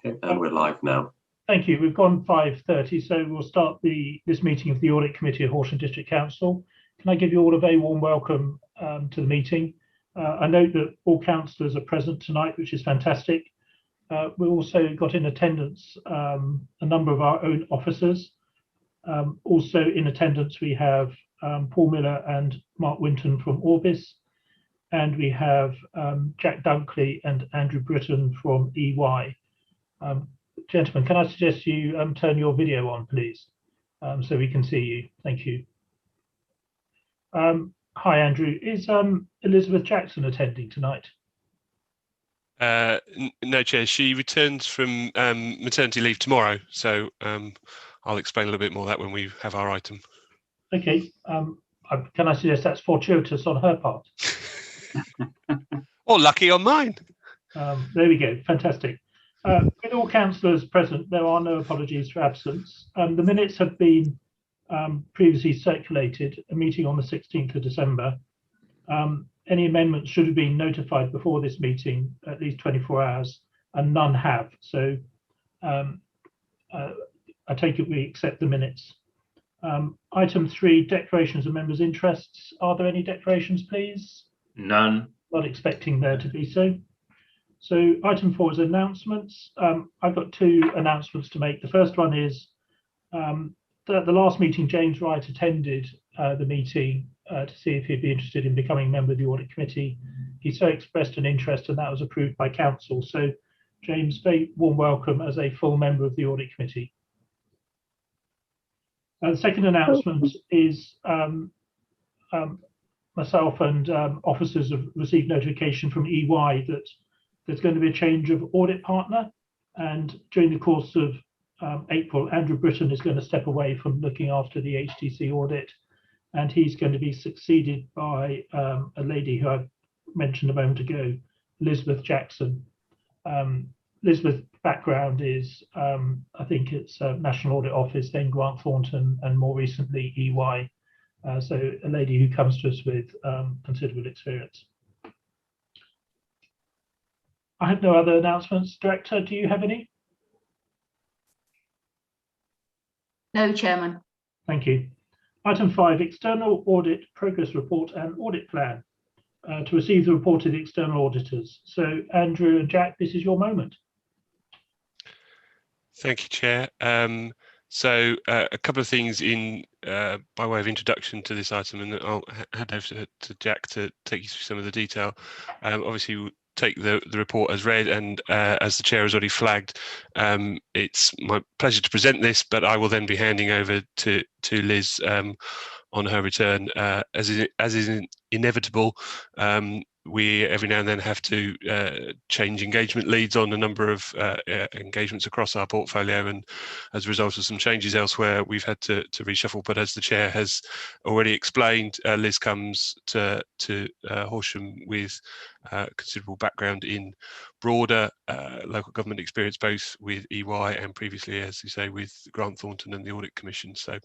Okay, and we're live now. Thank you. We've gone 5:30, so we'll start this meeting of the Audit Committee of Horsham District Council. Can I give you all a very warm welcome to the meeting? I note that all councillors are present tonight, which is fantastic. We also got in attendance a number of our own officers. Also in attendance we have Paul Miller and Mark Winton from Orbis, and we have Jack Dunkley and Andrew Britton from EY. Gentlemen, can I suggest you turn your video on, please, so we can see you. Thank you. Hi, Andrew. Is Elizabeth Jackson attending tonight? No, Chair. She returns from maternity leave tomorrow, so I'll explain a little bit more of that when we have our item. Okay. Can I suggest that's fortuitous on her part? Or lucky on mine. There we go. Fantastic. With all councillors present, there are no apologies for absence. The minutes have been previously circulated, a meeting on the 16th of December. Any amendments should have been notified before this meeting, at least 24 hours, and none have. So I take it we accept the minutes. Item 3, declarations of members' interests. Are there any declarations, please? None. Not expecting there to be so. So item 4 is announcements. I've got 2 announcements to make. The first one is the last meeting, James Wright attended the meeting to see if he'd be interested in becoming a member of the Audit Committee. He so expressed an interest, and that was approved by Council. So James, very warm welcome as a full member of the Audit Committee. The second announcement is myself and officers have received notification from EY that there's going to be a change of audit partner, and during the course of April, Andrew Britton is going to step away from looking after the HTC audit, and he's going to be succeeded by a lady who I mentioned a moment ago, Elizabeth Jackson. Elizabeth's background is, I think it's National Audit Office, then Grant Thornton, and more recently EY. So a lady who comes to us with considerable experience. I have no other announcements. Director, do you have any? No, Chairman. Thank you. Item 5, external audit progress report and audit plan. To receive the report of the external auditors. So Andrew and Jack, this is your moment. Thank you, Chair. So a couple of things in by way of introduction to this item, and I'll hand over to Jack to take you through some of the detail. Obviously, we'll take the report as read, and as the Chair has already flagged, it's my pleasure to present this, but I will then be handing over to Liz on her return. As is inevitable, we every now and then have to change engagement leads on a number of engagements across our portfolio, and as a result of some changes elsewhere, we've had to reshuffle. But as the Chair has already explained, Liz comes to Horsham with considerable background in broader local government experience, both with EY and previously, as you say, with Grant Thornton and the Audit Commission. So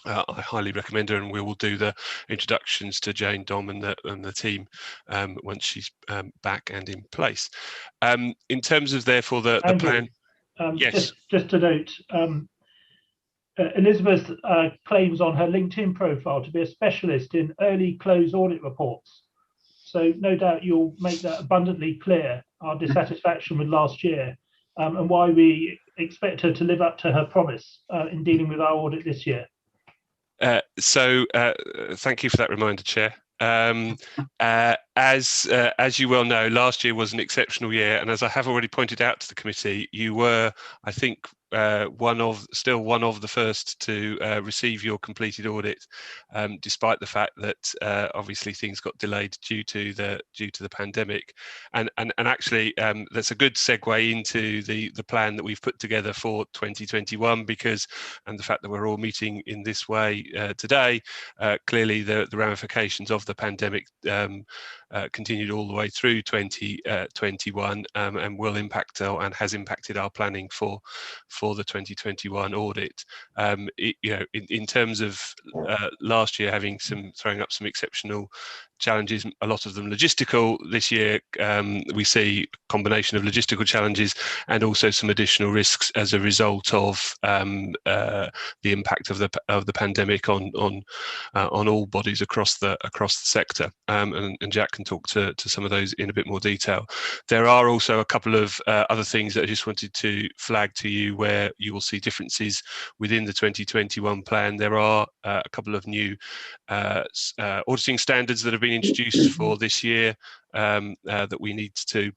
I highly recommend her, and we will do the introductions to Jane, Dom, and the team once she's back and in place. In terms of, therefore, the plan. Yes. Just to note, Elizabeth claims on her LinkedIn profile to be a specialist in early close audit reports. So no doubt you'll make that abundantly clear, our dissatisfaction with last year, and why we expect her to live up to her promise in dealing with our audit this year. So thank you for that reminder, Chair. As you well know, last year was an exceptional year, and as I have already pointed out to the committee, you were, I think, one of the first to receive your completed audit, despite the fact that obviously things got delayed due to the pandemic, and actually that's a good segue into the plan that we've put together for 2021, because, and the fact that we're all meeting in this way today, clearly the ramifications of the pandemic continued all the way through 2021 and will impact and has impacted our planning for the 2021 audit. In terms of last year throwing up some exceptional challenges, a lot of them logistical. This year, we see a combination of logistical challenges and also some additional risks as a result of the impact of the pandemic on all bodies across the sector. And Jack can talk to some of those in a bit more detail. There are also a couple of other things that I just wanted to flag to you where you will see differences within the 2021 plan. There are a couple of new auditing standards that have been introduced for this year that we need to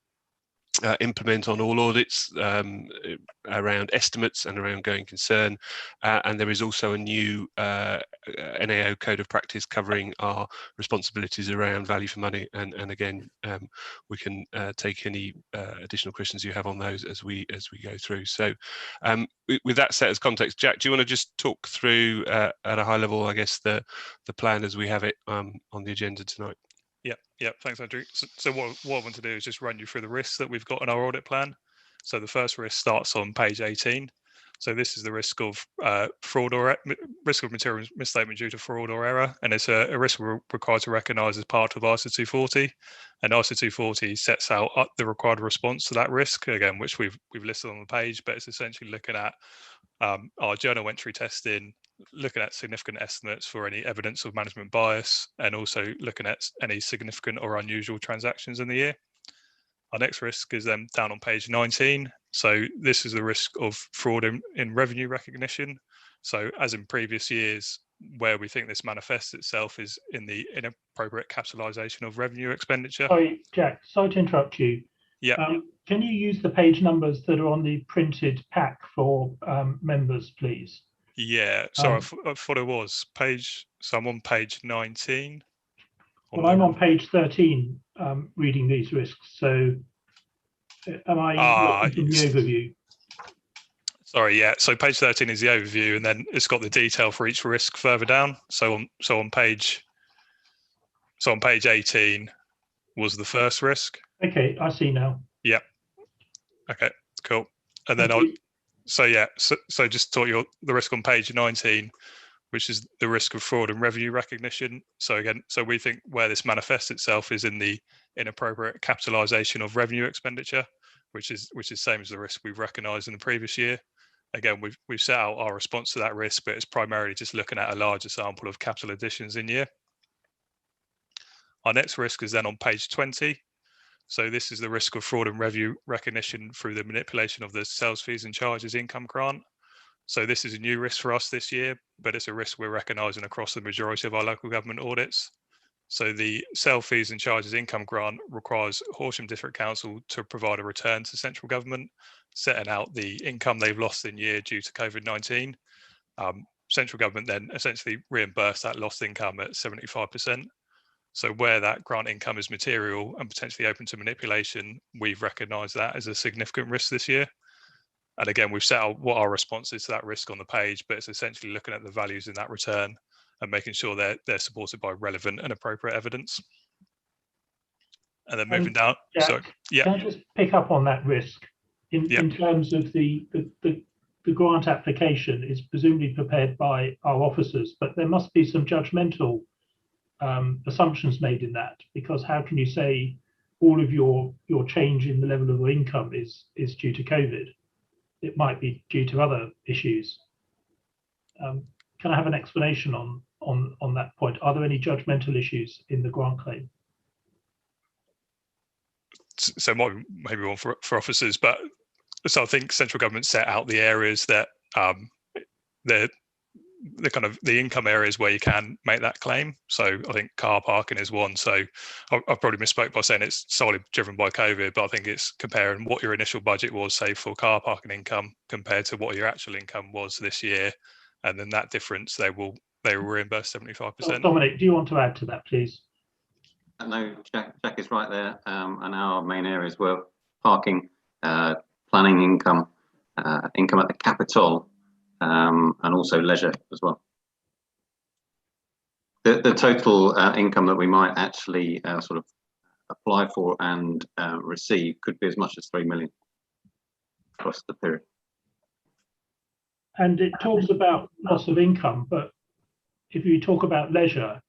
implement on all audits around estimates and around going concern, and there is also a new NAO code of practice covering our responsibilities around value for money, and again we can take any additional questions you have on those as we go through. So with that set as context, Jack, do you want to just talk through at a high level, I guess, the plan as we have it on the agenda tonight? Yeah, thanks, Andrew. So what I want to do is just run you through the risks that we've got in our audit plan. So the first risk starts on page 18. So this is the risk of fraud or risk of material misstatement due to fraud or error, and it's a risk we're required to recognise as part of ISA 240. And ISA 240 sets out the required response to that risk, again, which we've listed on the page, but it's essentially looking at our journal entry testing, looking at significant estimates for any evidence of management bias, and also looking at any significant or unusual transactions in the year. Our next risk is then down on page 19. So this is the risk of fraud in revenue recognition. So as in previous years, where we think this manifests itself is in the inappropriate capitalisation of revenue expenditure. Sorry, Jack, sorry to interrupt you. Yeah. Can you use the page numbers that are on the printed pack for members, please? Yeah, sorry, I thought it was page, so I'm on page 19. Well, I'm on page 13 reading these risks, so am I looking from the overview? Sorry, yeah, so page 13 is the overview, and then it's got the detail for each risk further down. So on page 18 was the first risk. Okay, I see now. Yeah. Okay, cool. And then so just taught you the risk on page 19, which is the risk of fraud and revenue recognition. So again, so we think where this manifests itself is in the inappropriate capitalisation of revenue expenditure, which is same as the risk we've recognised in the previous year. Again, we've set out our response to that risk, but it's primarily just looking at a larger sample of capital additions in year. Our next risk is then on page 20. So this is the risk of fraud and revenue recognition through the manipulation of the sales fees and charges income grant. So this is a new risk for us this year, but it's a risk we're recognising across the majority of our local government audits. So the sale fees and charges income grant requires Horsham District Council to provide a return to central government, setting out the income they've lost in year due to COVID-19. Central government then essentially reimburse that lost income at 75%. So where that grant income is material and potentially open to manipulation, we've recognised that as a significant risk this year. And again, we've set out what our response is to that risk on the page, but it's essentially looking at the values in that return and making sure they're supported by relevant and appropriate evidence. And then moving down. Jack, So yeah. Can I just pick up on that risk in terms of the grant application is presumably prepared by our officers, but there must be some judgmental assumptions made in that, because how can you say all of your change in the level of income is due to COVID? It might be due to other issues. Can I have an explanation on that point? Are there any judgmental issues in the grant claim? So maybe one for officers, but so I think central government set out the areas that the kind of the income areas where you can make that claim. So I think car parking is one. So I've probably misspoke by saying it's solely driven by COVID, but I think it's comparing what your initial budget was, say, for car parking income compared to what your actual income was this year. And then that difference, they will reimburse 75%. Dominic, do you want to add to that, please? No, Jack is right there. And our main areas were parking, planning income, income at the capital, and also leisure as well. The total income that we might actually sort of apply for and receive could be as much as 3 million across the period. And it talks about loss of income, but if you talk about leisure,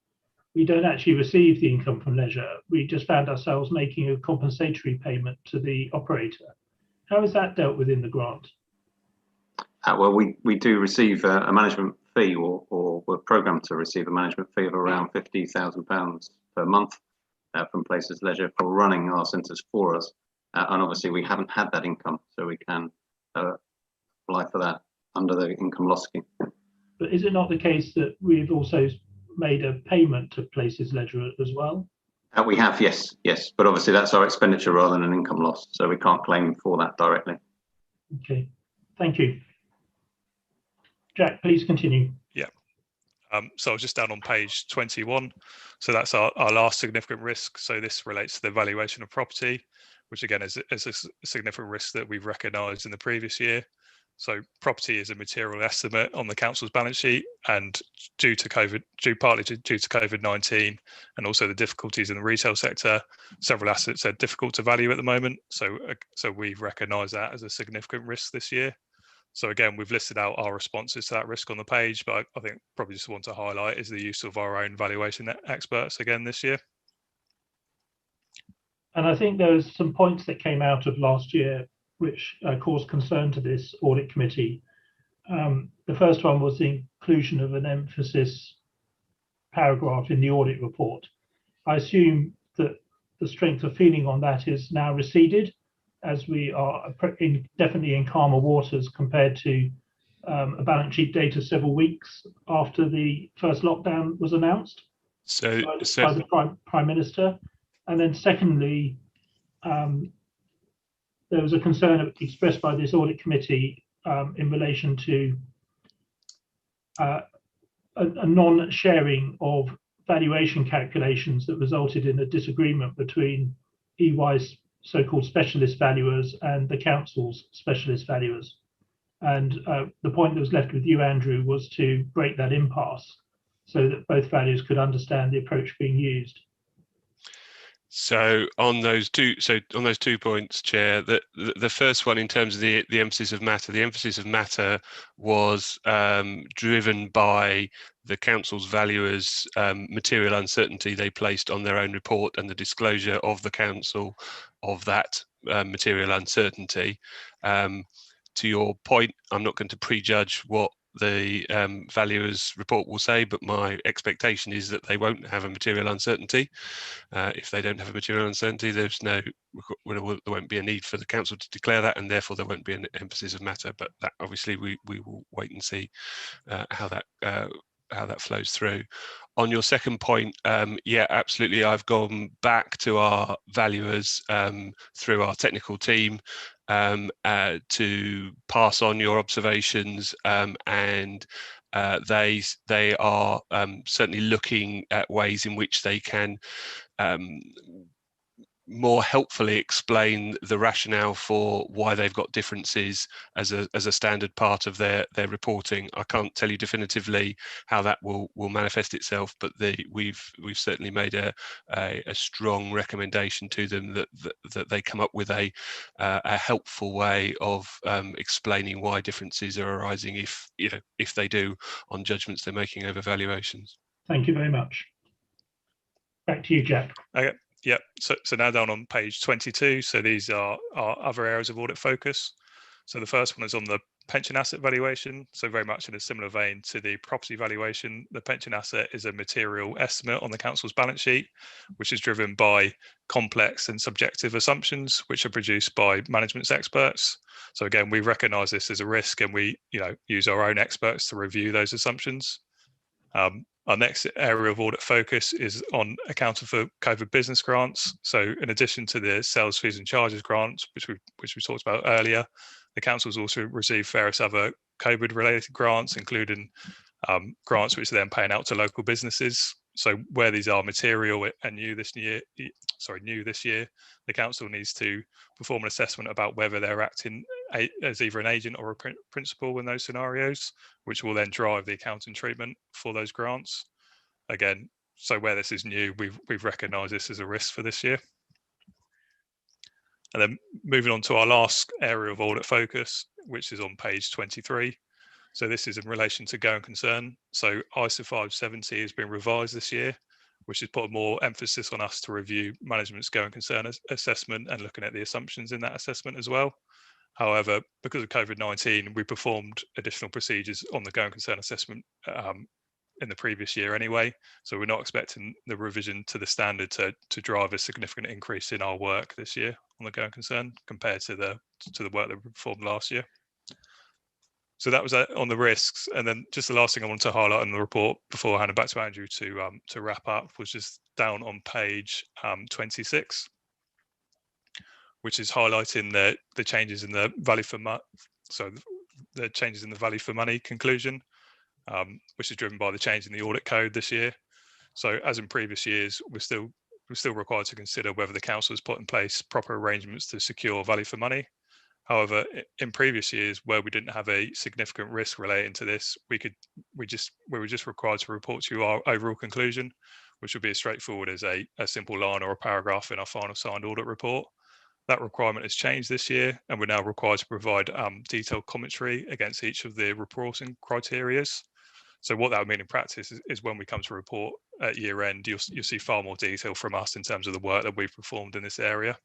we don't actually receive the income from leisure. We just found ourselves making a compensatory payment to the operator. How is that dealt with in the grant? Well, we do receive a management fee, or we're programmed to receive a management fee of around £50,000 per month from Places Leisure for running our centres for us. And obviously we haven't had that income, so we can apply for that under the income loss scheme. But is it not the case that we've also made a payment to Places Leisure as well? We have, yes. But obviously that's our expenditure rather than an income loss, so we can't claim for that directly. Okay, thank you. Jack, please continue. Yeah. So I was just down on page 21. So that's our last significant risk. So this relates to the valuation of property, which again is a significant risk that we've recognised in the previous year. So property is a material estimate on the council's balance sheet, and partly due to COVID-19 and also the difficulties in the retail sector, several assets are difficult to value at the moment. So we've recognised that as a significant risk this year. So again, we've listed out our responses to that risk on the page, but I think probably just want to highlight is the use of our own valuation experts again this year. And I think there was some points that came out of last year which caused concern to this audit committee. The first one was the inclusion of an emphasis paragraph in the audit report. I assume that the strength of feeling on that is now receded, as we are definitely in calmer waters compared to a balance sheet date of several weeks after the first lockdown was announced by the Prime Minister. And then secondly, there was a concern expressed by this audit committee in relation to a non-sharing of valuation calculations that resulted in a disagreement between EY's so-called specialist valuers and the council's specialist valuers. And the point that was left with you, Andrew, was to break that impasse so that both valuers could understand the approach being used. So on those two points, Chair, the first one in terms of the emphasis of matter, was driven by the council's valuers' material uncertainty they placed on their own report and the disclosure of the council of that material uncertainty. To your point, I'm not going to prejudge what the valuers' report will say, but my expectation is that they won't have a material uncertainty. If they don't have a material uncertainty, there won't be a need for the council to declare that, and therefore there won't be an emphasis of matter. But that obviously we will wait and see how that flows through. On your second point, yeah, absolutely. I've gone back to our valuers through our technical team to pass on your observations, and they are certainly looking at ways in which they can more helpfully explain the rationale for why they've got differences as a standard part of their reporting. I can't tell you definitively how that will manifest itself, but we've certainly made a strong recommendation to them that they come up with a helpful way of explaining why differences are arising, if they do, on judgments they're making over valuations. Thank you very much. Back to you, Jack. Okay. Yep. So now down on page 22. So these are our other areas of audit focus. So the first one is on the pension asset valuation. So very much in a similar vein to the property valuation, the pension asset is a material estimate on the council's balance sheet, which is driven by complex and subjective assumptions, which are produced by management's experts. So again, we recognise this as a risk, and we use our own experts to review those assumptions. Our next area of audit focus is on accounting for COVID business grants. So in addition to the sales fees and charges grants, which we talked about earlier, the council's also received various other COVID related grants, including grants which are then paying out to local businesses. So where these are material and new this year, the council needs to perform an assessment about whether they're acting as either an agent or a principal in those scenarios, which will then drive the accounting treatment for those grants. Again, so where this is new, we've recognised this as a risk for this year. And then moving on to our last area of audit focus, which is on page 23. So this is in relation to going concern. So ISA 570 has been revised this year, which has put more emphasis on us to review management's going concern assessment and looking at the assumptions in that assessment as well. However, because of COVID-19, we performed additional procedures on the going concern assessment in the previous year anyway. So we're not expecting the revision to the standard to drive a significant increase in our work this year on the going concern compared to the work that we performed last year. So that was on the risks. And then just the last thing I wanted to highlight in the report before I hand it back to Andrew to wrap up was just down on page 26, which is highlighting the changes in the value for money. So the changes in the value for money conclusion, which is driven by the change in the audit code this year. So as in previous years, we're still required to consider whether the council has put in place proper arrangements to secure value for money. However, in previous years where we didn't have a significant risk relating to this, we were just required to report to you our overall conclusion, which would be as straightforward as a simple line or a paragraph in our final signed audit report. That requirement has changed this year, and we're now required to provide detailed commentary against each of the reporting criteria. So what that would mean in practice is when we come to report at year end, you'll see far more detail from us in terms of the work that we've performed in this area.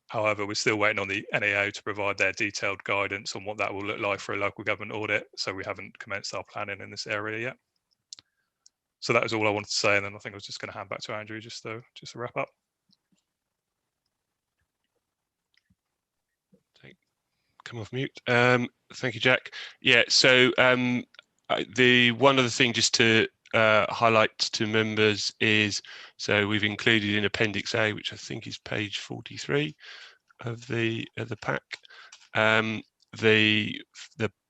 However, we're still waiting on the NAO to provide their detailed guidance on what that will look like for a local government audit. So we haven't commenced our planning in this area yet. So that was all I wanted to say. And then I think I was just going to hand back to Andrew just to wrap up. Come off mute. Thank you, Jack. Yeah, so the one other thing just to highlight to members is, so we've included in Appendix A, which I think is page 43 of the pack, the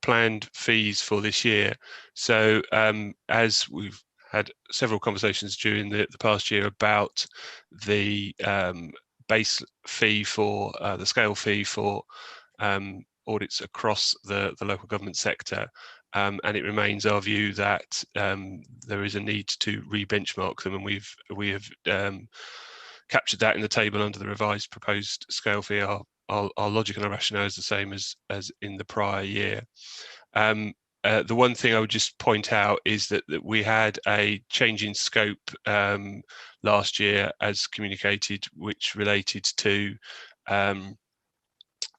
planned fees for this year. So as we've had several conversations during the past year about the base fee for the scale fee for audits across the local government sector, and it remains our view that there is a need to re-benchmark them, and we have captured that in the table under the revised proposed scale fee. Our logic and our rationale is the same as in the prior year. The one thing I would just point out is that we had a change in scope last year as communicated, which related to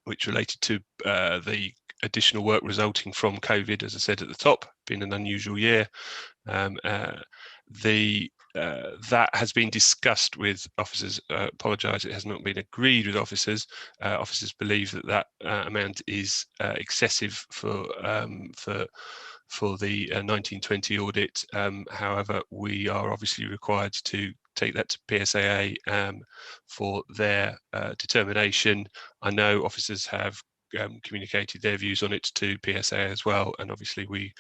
the additional work resulting from COVID, as I said at the top, being an unusual year. That has been discussed with officers. Apologise, it has not been agreed with officers. Officers believe that amount is excessive for the 1920 audit. However, we are obviously required to take that to PSAA for their determination. I know officers have communicated their views on it to PSAA as well, and obviously we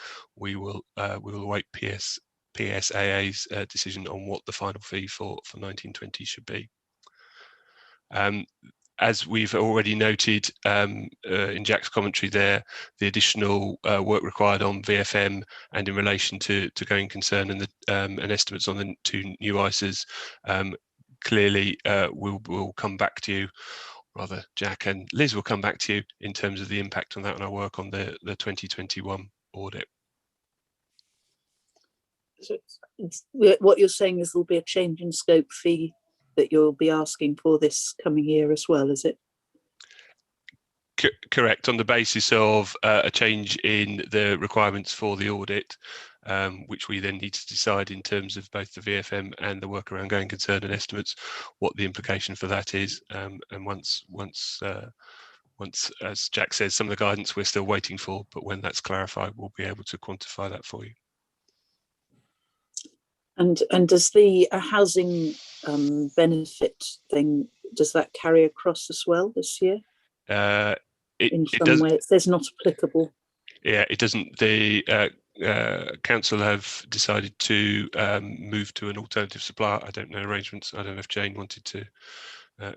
will await PSAA's decision on what the final fee for 1920 should be. As we've already noted in Jack's commentary there, the additional work required on VFM and in relation to going concern and estimates on the two new ISAs, clearly we'll come back to you, rather Jack and Liz will come back to you in terms of the impact on that and our work on the 2021 audit. So what you're saying is there'll be a change in scope fee that you'll be asking for this coming year as well, is it? Correct, on the basis of a change in the requirements for the audit, which we then need to decide in terms of both the VFM and the work around going concern and estimates, what the implication for that is. And once, as Jack says, some of the guidance we're still waiting for, but when that's clarified, we'll be able to quantify that for you. And does the housing benefit thing, does that carry across as well this year? In some way, it says not applicable. Yeah, it doesn't. The council have decided to move to an alternative supplier. I don't know arrangements. I don't know if Jane wanted to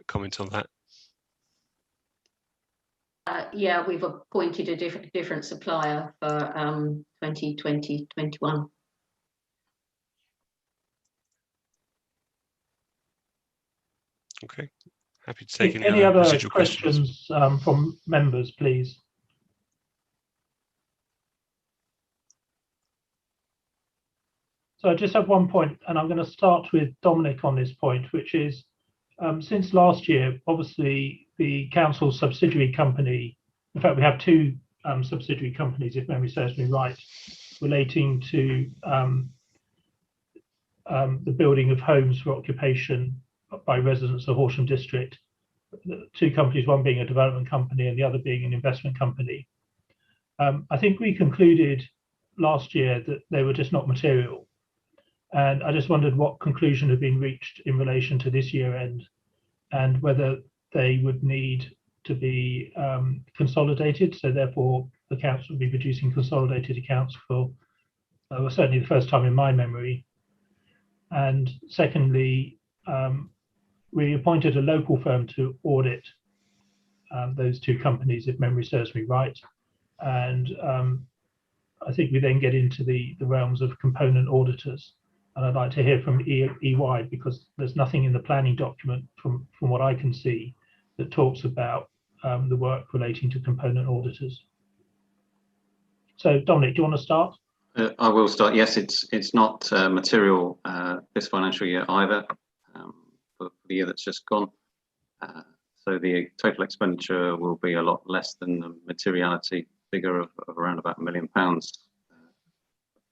comment on that. Yeah, we've appointed a different supplier for 2020-21. Okay, happy to take any other residual questions from members, please. So I just have one point, and I'm going to start with Dominic on this point, which is since last year, obviously the council's subsidiary company, in fact, we have two subsidiary companies, if memory serves me right, relating to the building of homes for occupation by residents of Horsham district. The two companies, one being a development company and the other being an investment company. I think we concluded last year that they were just not material. And I just wondered what conclusion had been reached in relation to this year end and whether they would need to be consolidated. So therefore, the council would be producing consolidated accounts for certainly the first time in my memory. And secondly, we appointed a local firm to audit those two companies, if memory serves me right. And I think we then get into the realms of component auditors. And I'd like to hear from EY, because there's nothing in the planning document from what I can see that talks about the work relating to component auditors. So Dominic, do you want to start? I will start. Yes, it's not material this financial year either, for the year that's just gone. So the total expenditure will be a lot less than the materiality figure of around about £1 million,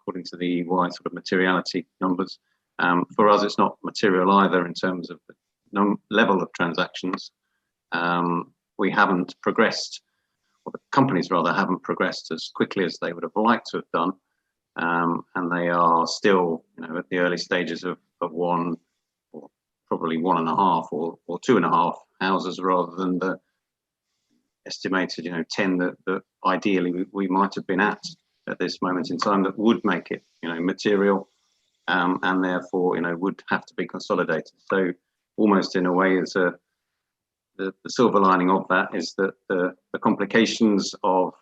according to the EY sort of materiality numbers. For us, it's not material either in terms of the level of transactions. We haven't progressed, or the companies rather haven't progressed as quickly as they would have liked to have done. And they are still, at the early stages of one, or probably 1.5 or 2.5 houses, rather than the estimated, 10 that ideally we might have been at this moment in time, that would make it, material, and therefore, would have to be consolidated. So almost in a way, the silver lining of that is that the complications of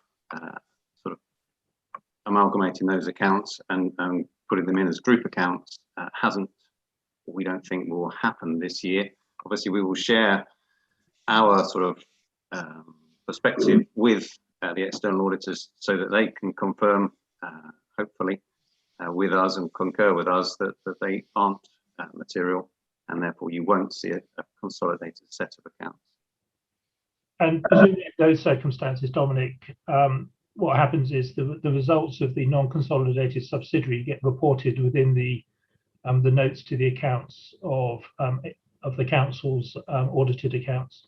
sort of amalgamating those accounts and putting them in as group accounts we don't think will happen this year. Obviously, we will share our sort of perspective with the external auditors so that they can confirm, hopefully, with us and concur with us that they aren't material, and therefore you won't see a consolidated set of accounts. And presumably in those circumstances, Dominic, what happens is the results of the non-consolidated subsidiary get reported within the notes to the accounts of the council's audited accounts.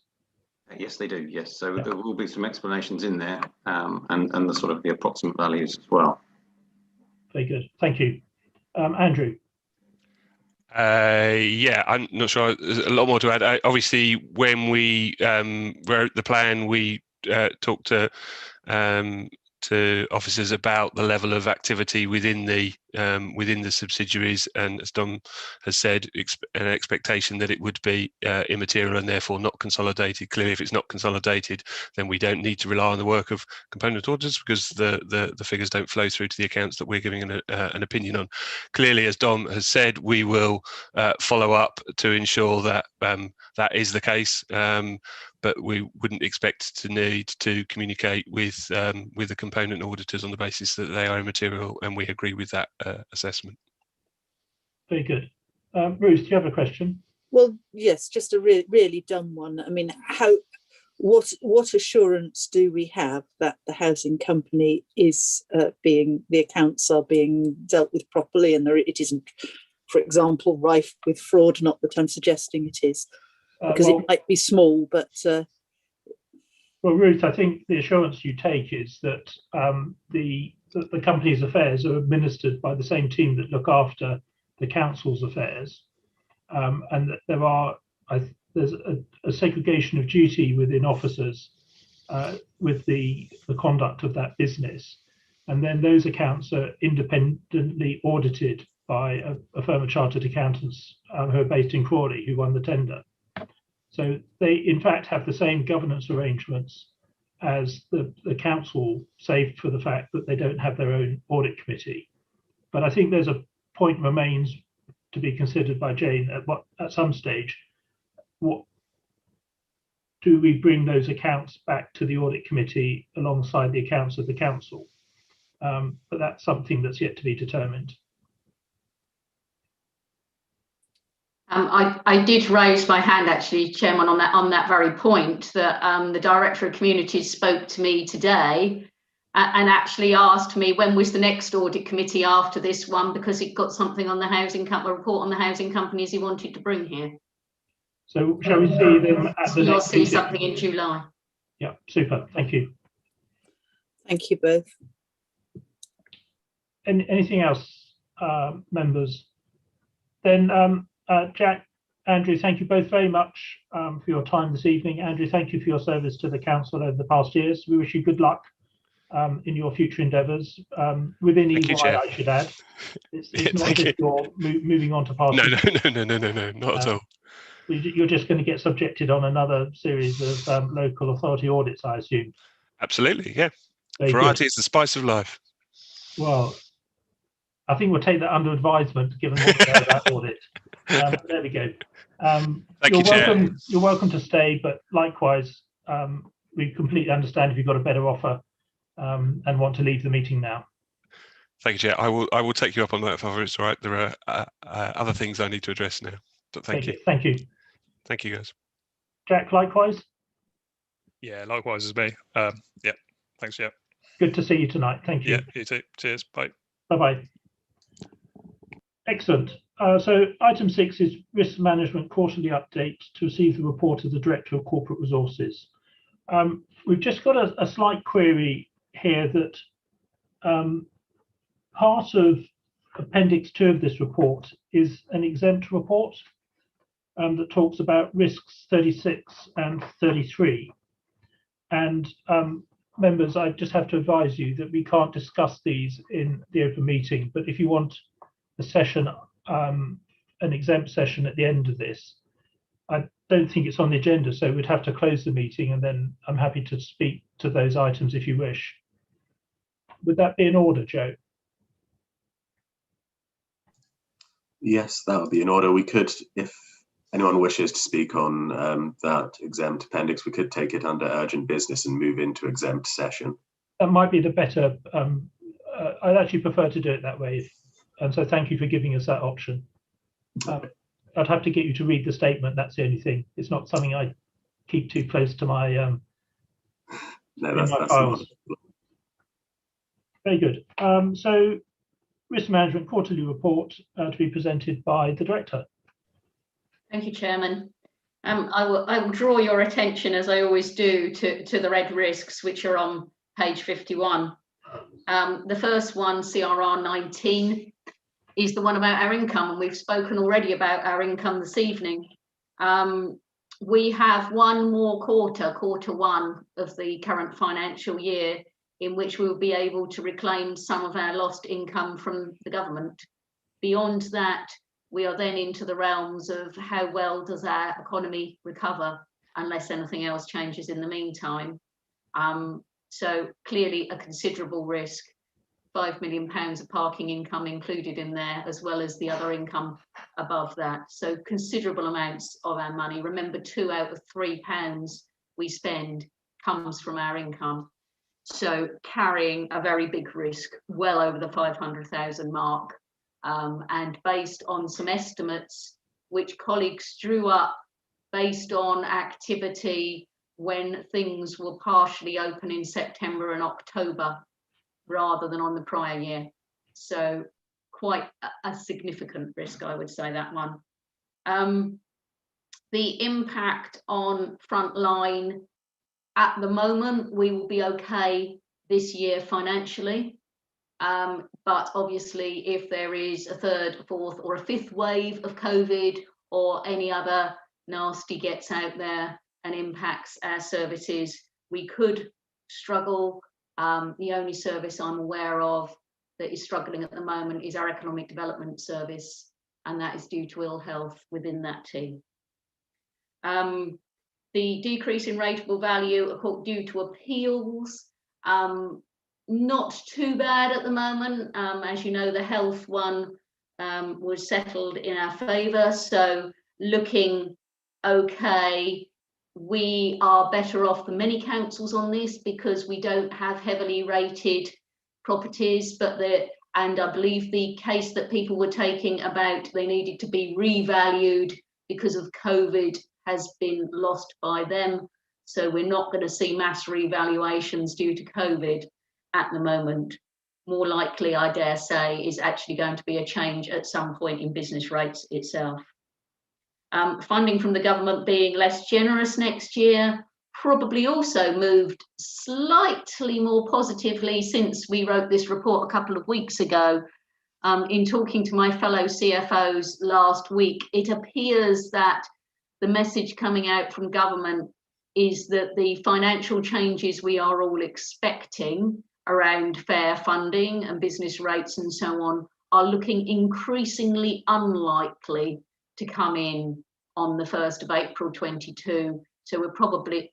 Yes, they do. Yes, so there will be some explanations in there, and the sort of the approximate values as well. Very good. Thank you, Andrew. Yeah, I'm not sure. There's a lot more to add. Obviously, when we wrote the plan, we talked to officers about the level of activity within the subsidiaries, and as Dom has said, an expectation that it would be immaterial and therefore not consolidated. Clearly, if it's not consolidated, then we don't need to rely on the work of component auditors, because the figures don't flow through to the accounts that we're giving an opinion on. Clearly, as Dom has said, we will follow up to ensure that that is the case. But we wouldn't expect to need to communicate with the component auditors on the basis that they are immaterial, and we agree with that assessment. Very good. Ruth, do you have a question? Well, yes, just a really dumb one. I mean, what assurance do we have that the housing company is the accounts are being dealt with properly, and it isn't, for example, rife with fraud? Not that I'm suggesting it is. Because it might be small, but... Well, Ruth, I think the assurance you take is that the company's affairs are administered by the same team that look after the council's affairs, and that there's a segregation of duty within officers with the conduct of that business. And then those accounts are independently audited by a firm of chartered accountants who are based in Crawley, who won the tender. So they, in fact, have the same governance arrangements as the council, save for the fact that they don't have their own audit committee. But I think there's a point remains to be considered by Jane at some stage. What do we bring those accounts back to the audit committee alongside the accounts of the council? But that's something that's yet to be determined. I did raise my hand, actually, Chairman, on that very point, that the Director of Communities spoke to me today and actually asked me when was the next audit committee after this one, because he'd got something on the housing company, report on the housing companies he wanted to bring here. So shall we see them at the You'll next see meeting? something in July. Yeah, super. Thank you. Thank you both. Anything else, members? Then Jack, Andrew, thank you both very much for your time this evening. Andrew, thank you for your service to the council over the past years. We wish you good luck in your future endeavours. Within EY, I should add. It's not as if you're moving on to past. No, not at all. You're just going to get subjected on another series of local authority audits, I assume. Absolutely, yeah. Very Variety good. is the spice of life. Well, I think we'll take that under advisement, given what we know about audit. There we go. Thank you, Chair. You're welcome to stay, but likewise, we completely understand if you've got a better offer and want to leave the meeting now. Thank you, Chair. I will take you up on that if it's all right. There are other things I need to address now. But thank you. Thank you. Thank you, guys. Jack, likewise. Yeah, likewise as me. Yeah, thanks, yeah. Good to see you tonight. Thank you. Yeah, you too. Cheers. Bye. Bye-bye. Excellent. So item 6 is risk management quarterly update to receive the report of the Director of Corporate Resources. We've just got a slight query here that part of Appendix 2 of this report is an exempt report that talks about risks 36 and 33. And members, I just have to advise you that we can't discuss these in the open meeting, but if you want a session, an exempt session at the end of this, I don't think it's on the agenda, so we'd have to close the meeting, and then I'm happy to speak to those items if you wish. Would that be in order, Joe? Yes, that would be in order. We could, if anyone wishes to speak on that exempt appendix, we could take it under urgent business and move into exempt session. That might be the better. I'd actually prefer to do it that way. And so thank you for giving us that option. I'd have to get you to read the statement. That's the only thing. It's not something I keep too close to my, No, that's files. Very good. So risk management quarterly report to be presented by the Director. Thank you, Chairman. I will draw your attention, as I always do, to the red risks, which are on page 51. The first one, CRR 19, is the one about our income, and we've spoken already about our income this evening. We have one more quarter one of the current financial year, in which we will be able to reclaim some of our lost income from the government. Beyond that, we are then into the realms of how well does our economy recover, unless anything else changes in the meantime. So clearly a considerable risk, £5 million of parking income included in there, as well as the other income above that. So considerable amounts of our money. Remember, 2 out of 3 pounds we spend comes from our income. So carrying a very big risk, well over the 500,000 mark. And based on some estimates which colleagues drew up based on activity when things were partially open in September and October rather than on the prior year. So quite a significant risk, I would say, that one. The impact on frontline, at the moment, we will be okay this year financially. But obviously, if there is a 3rd, 4th or a 5th wave of COVID or any other nasty gets out there and impacts our services, we could struggle. The only service I'm aware of that is struggling at the moment is our Economic Development Service, and that is due to ill health within that team. The decrease in rateable value due to appeals, not too bad at the moment. As you know, the health one was settled in our favour, so looking okay. We are better off than many councils on this because we don't have heavily rated properties, but And I believe the case that people were taking about they needed to be revalued because of COVID has been lost by them. So we're not going to see mass revaluations due to COVID at the moment. More likely, I dare say, is actually going to be a change at some point in business rates itself. Funding from the government being less generous next year probably also moved slightly more positively since we wrote this report a couple of weeks ago. In talking to my fellow CFOs last week, it appears that the message coming out from government is that the financial changes we are all expecting around fair funding and business rates and so on are looking increasingly unlikely to come in on the 1st of April 22. So we're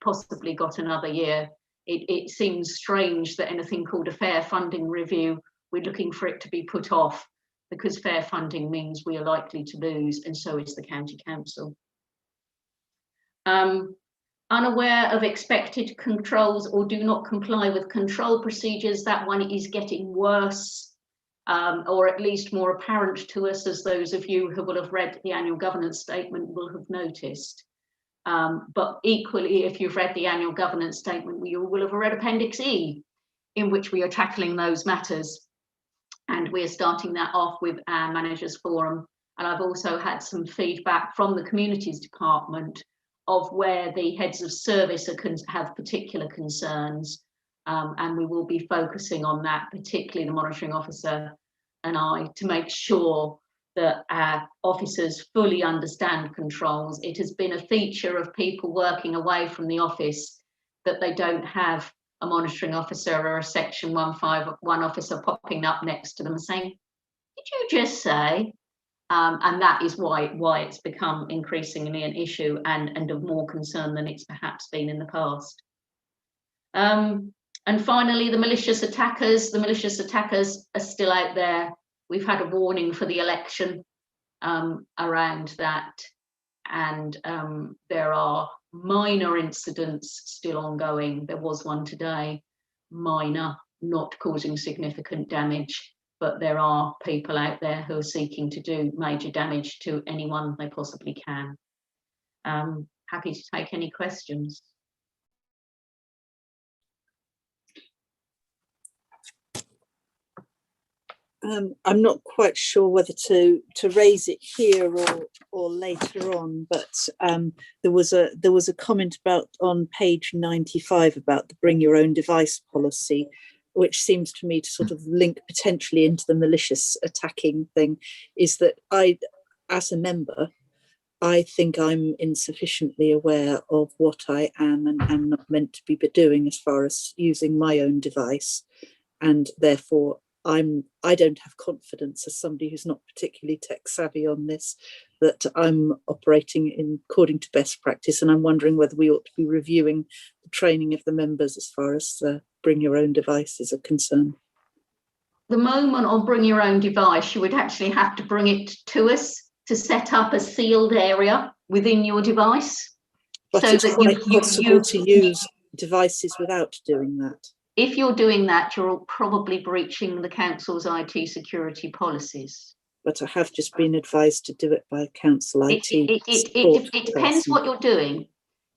possibly got another year. It seems strange that anything called a fair funding review, we're looking for it to be put off, because fair funding means we are likely to lose, and so is the county council. Unaware of expected controls or do not comply with control procedures, that one is getting worse, or at least more apparent to us, as those of you who will have read the annual governance statement will have noticed. But equally, if you've read the annual governance statement, you will have read Appendix E, in which we are tackling those matters. And we're starting that off with our managers forum. And I've also had some feedback from the communities department of where the heads of service have particular concerns. And we will be focusing on that, particularly the monitoring officer and I, to make sure that our officers fully understand controls. It has been a feature of people working away from the office that they don't have a monitoring officer or a section 151 officer popping up next to them saying, "Did you just say?" And that is why it's become increasingly an issue and of more concern than it's perhaps been in the past. And finally, the malicious attackers. The malicious attackers are still out there. We've had a warning for the election around that, and there are minor incidents still ongoing. There was one today, minor, not causing significant damage, but there are people out there who are seeking to do major damage to anyone they possibly can. Happy to take any questions. I'm not quite sure whether to raise it here or later on, but there was a comment about on page 95 about the bring your own device policy, which seems to me to sort of link potentially into the malicious attacking thing. Is that I, as a member, I think I'm insufficiently aware of what I am and am not meant to be doing as far as using my own device, and therefore I don't have confidence as somebody who's not particularly tech savvy on this that I'm operating according to best practice, and I'm wondering whether we ought to be reviewing the training of the members as far as bring your own devices are concerned. The moment on bring your own device, you would actually have to bring it to us to set up a sealed area within your device. But so it's quite possible to use devices without doing that. If you're doing that, you're probably breaching the council's IT security policies. But I have just been advised to do it by a council IT. It depends what you're doing.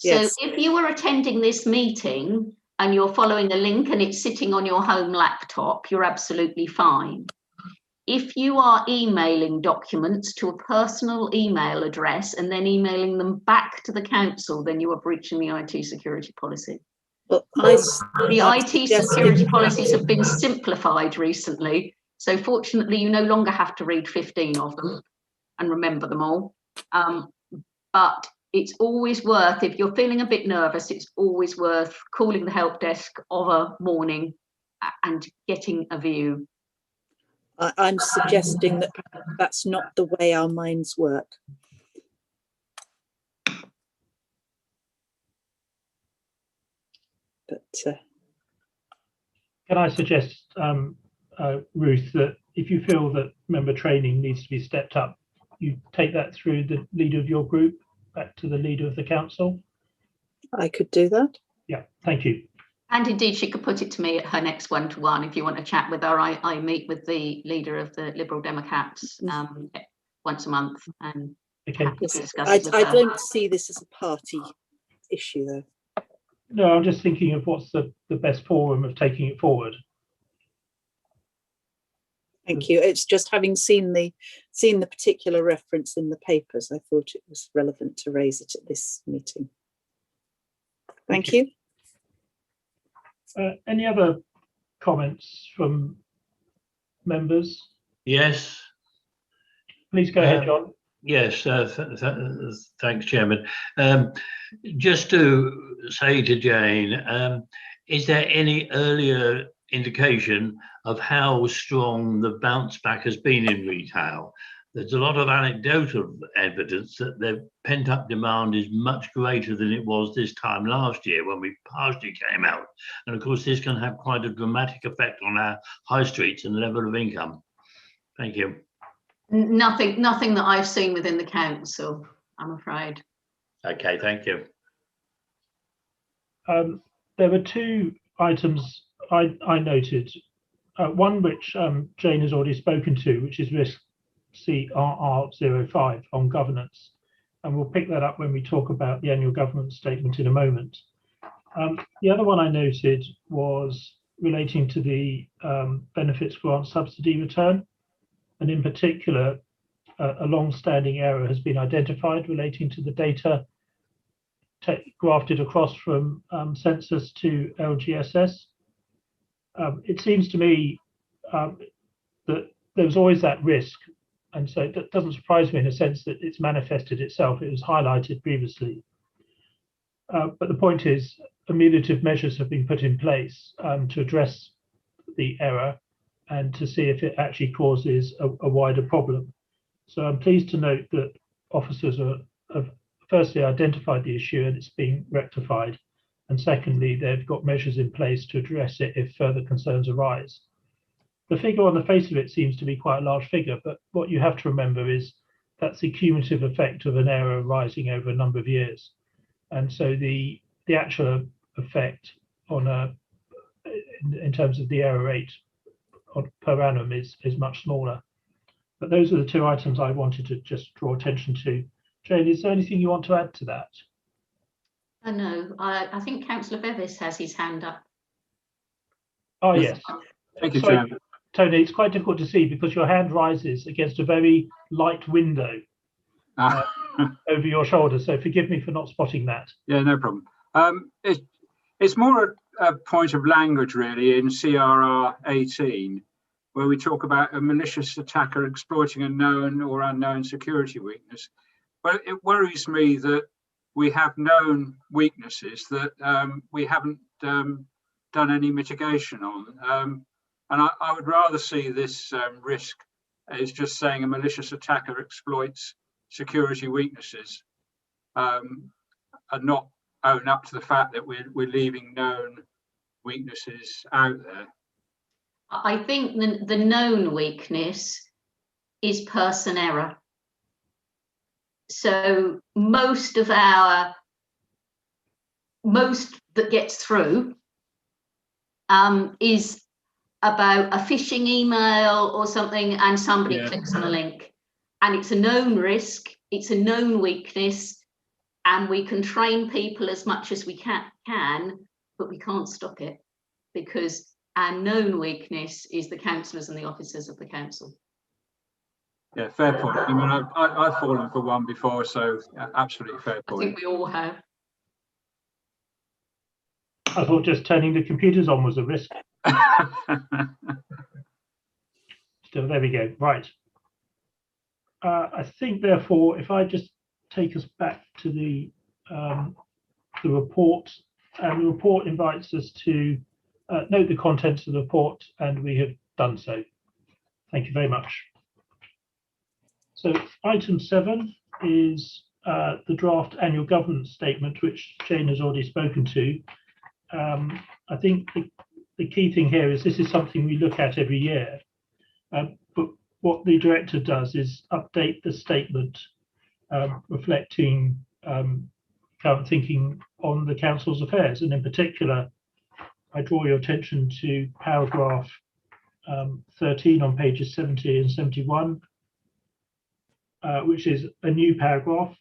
Yes. So if you were attending this meeting and you're following a link and it's sitting on your home laptop, you're absolutely fine. If you are emailing documents to a personal email address and then emailing them back to the council, then you are breaching the IT security policy. Well, the IT security policies have been simplified recently, so fortunately you no longer have to read 15 of them and remember them all. But it's always worth, if you're feeling a bit nervous, it's always worth calling the help desk of a morning and getting a view. I'm suggesting that that's not the way our minds work. But can I suggest, Ruth, that if you feel that member training needs to be stepped up, you take that through the leader of your group back to the leader of the council? I could do that. Yeah, thank you. And indeed, she could put it to me at her next one-to-one if you want to chat with her. I meet with the leader of the Liberal Democrats once a month, and Okay. happy to discuss I it with her. don't see this as a party issue, though. No, I'm just thinking of what's the best forum of taking it forward. Thank you. It's just having seen the particular reference in the papers, I thought it was relevant to raise it at this meeting. Thank you. Any other comments from members? Yes. Please go ahead, John. Yes, thanks, Chairman. Just to say to Jane, is there any earlier indication of how strong the bounce back has been in retail? There's a lot of anecdotal evidence that the pent-up demand is much greater than it was this time last year when we partially came out. And of course, this can have quite a dramatic effect on our high streets and level of income. Thank you. Nothing that I've seen within the council, I'm afraid. Okay, thank you. There were two items I noted. One which Jane has already spoken to, which is risk CRR05 on governance. And we'll pick that up when we talk about the annual governance statement in a moment. The other one I noted was relating to the benefits grant subsidy return. And in particular, a long-standing error has been identified relating to the data grafted across from census to LGSS. It seems to me that there's always that risk. And so it doesn't surprise me in a sense that it's manifested itself. It was highlighted previously. But the point is, ameliorative measures have been put in place to address the error and to see if it actually causes a wider problem. So I'm pleased to note that officers have firstly identified the issue and it's being rectified. And secondly, they've got measures in place to address it if further concerns arise. The figure on the face of it seems to be quite a large figure, but what you have to remember is that's the cumulative effect of an error arising over a number of years. And so the actual effect on in terms of the error rate per annum is much smaller. But those are the two items I wanted to just draw attention to. Jane, is there anything you want to add to that? No, I think Councillor Bevis has his hand up. Oh, yes. Thank you, Sorry, Chairman. Tony, it's quite difficult to see because your hand rises against a very light window over your shoulder. So forgive me for not spotting that. Yeah, no problem. It's more a point of language, really, in CRR 18, where we talk about a malicious attacker exploiting a known or unknown security weakness. But it worries me that we have known weaknesses that we haven't done any mitigation on. And I would rather see this risk as just saying a malicious attacker exploits security weaknesses and not own up to the fact that we're leaving known weaknesses out there. I think the known weakness is person error. So most that gets through is about a phishing email or something and somebody clicks on a link, and it's a known risk, it's a known weakness, and we can train people as much as we can, but we can't stop it because our known weakness is the councillors and the officers of the council. Yeah, fair point. I mean, I've fallen for one before, so absolutely fair point. I think we all have. I thought just turning the computers on was a risk. Still, there we go. Right. I think, therefore, if I just take us back to the report, and the report invites us to note the contents of the report, and we have done so. Thank you very much. So item 7 is the draft annual governance statement, which Jane has already spoken to. I think the key thing here is this is something we look at every year, but what the director does is update the statement reflecting current thinking on the council's affairs, and in particular I draw your attention to paragraph 13 on pages 70 and 71, which is a new paragraph.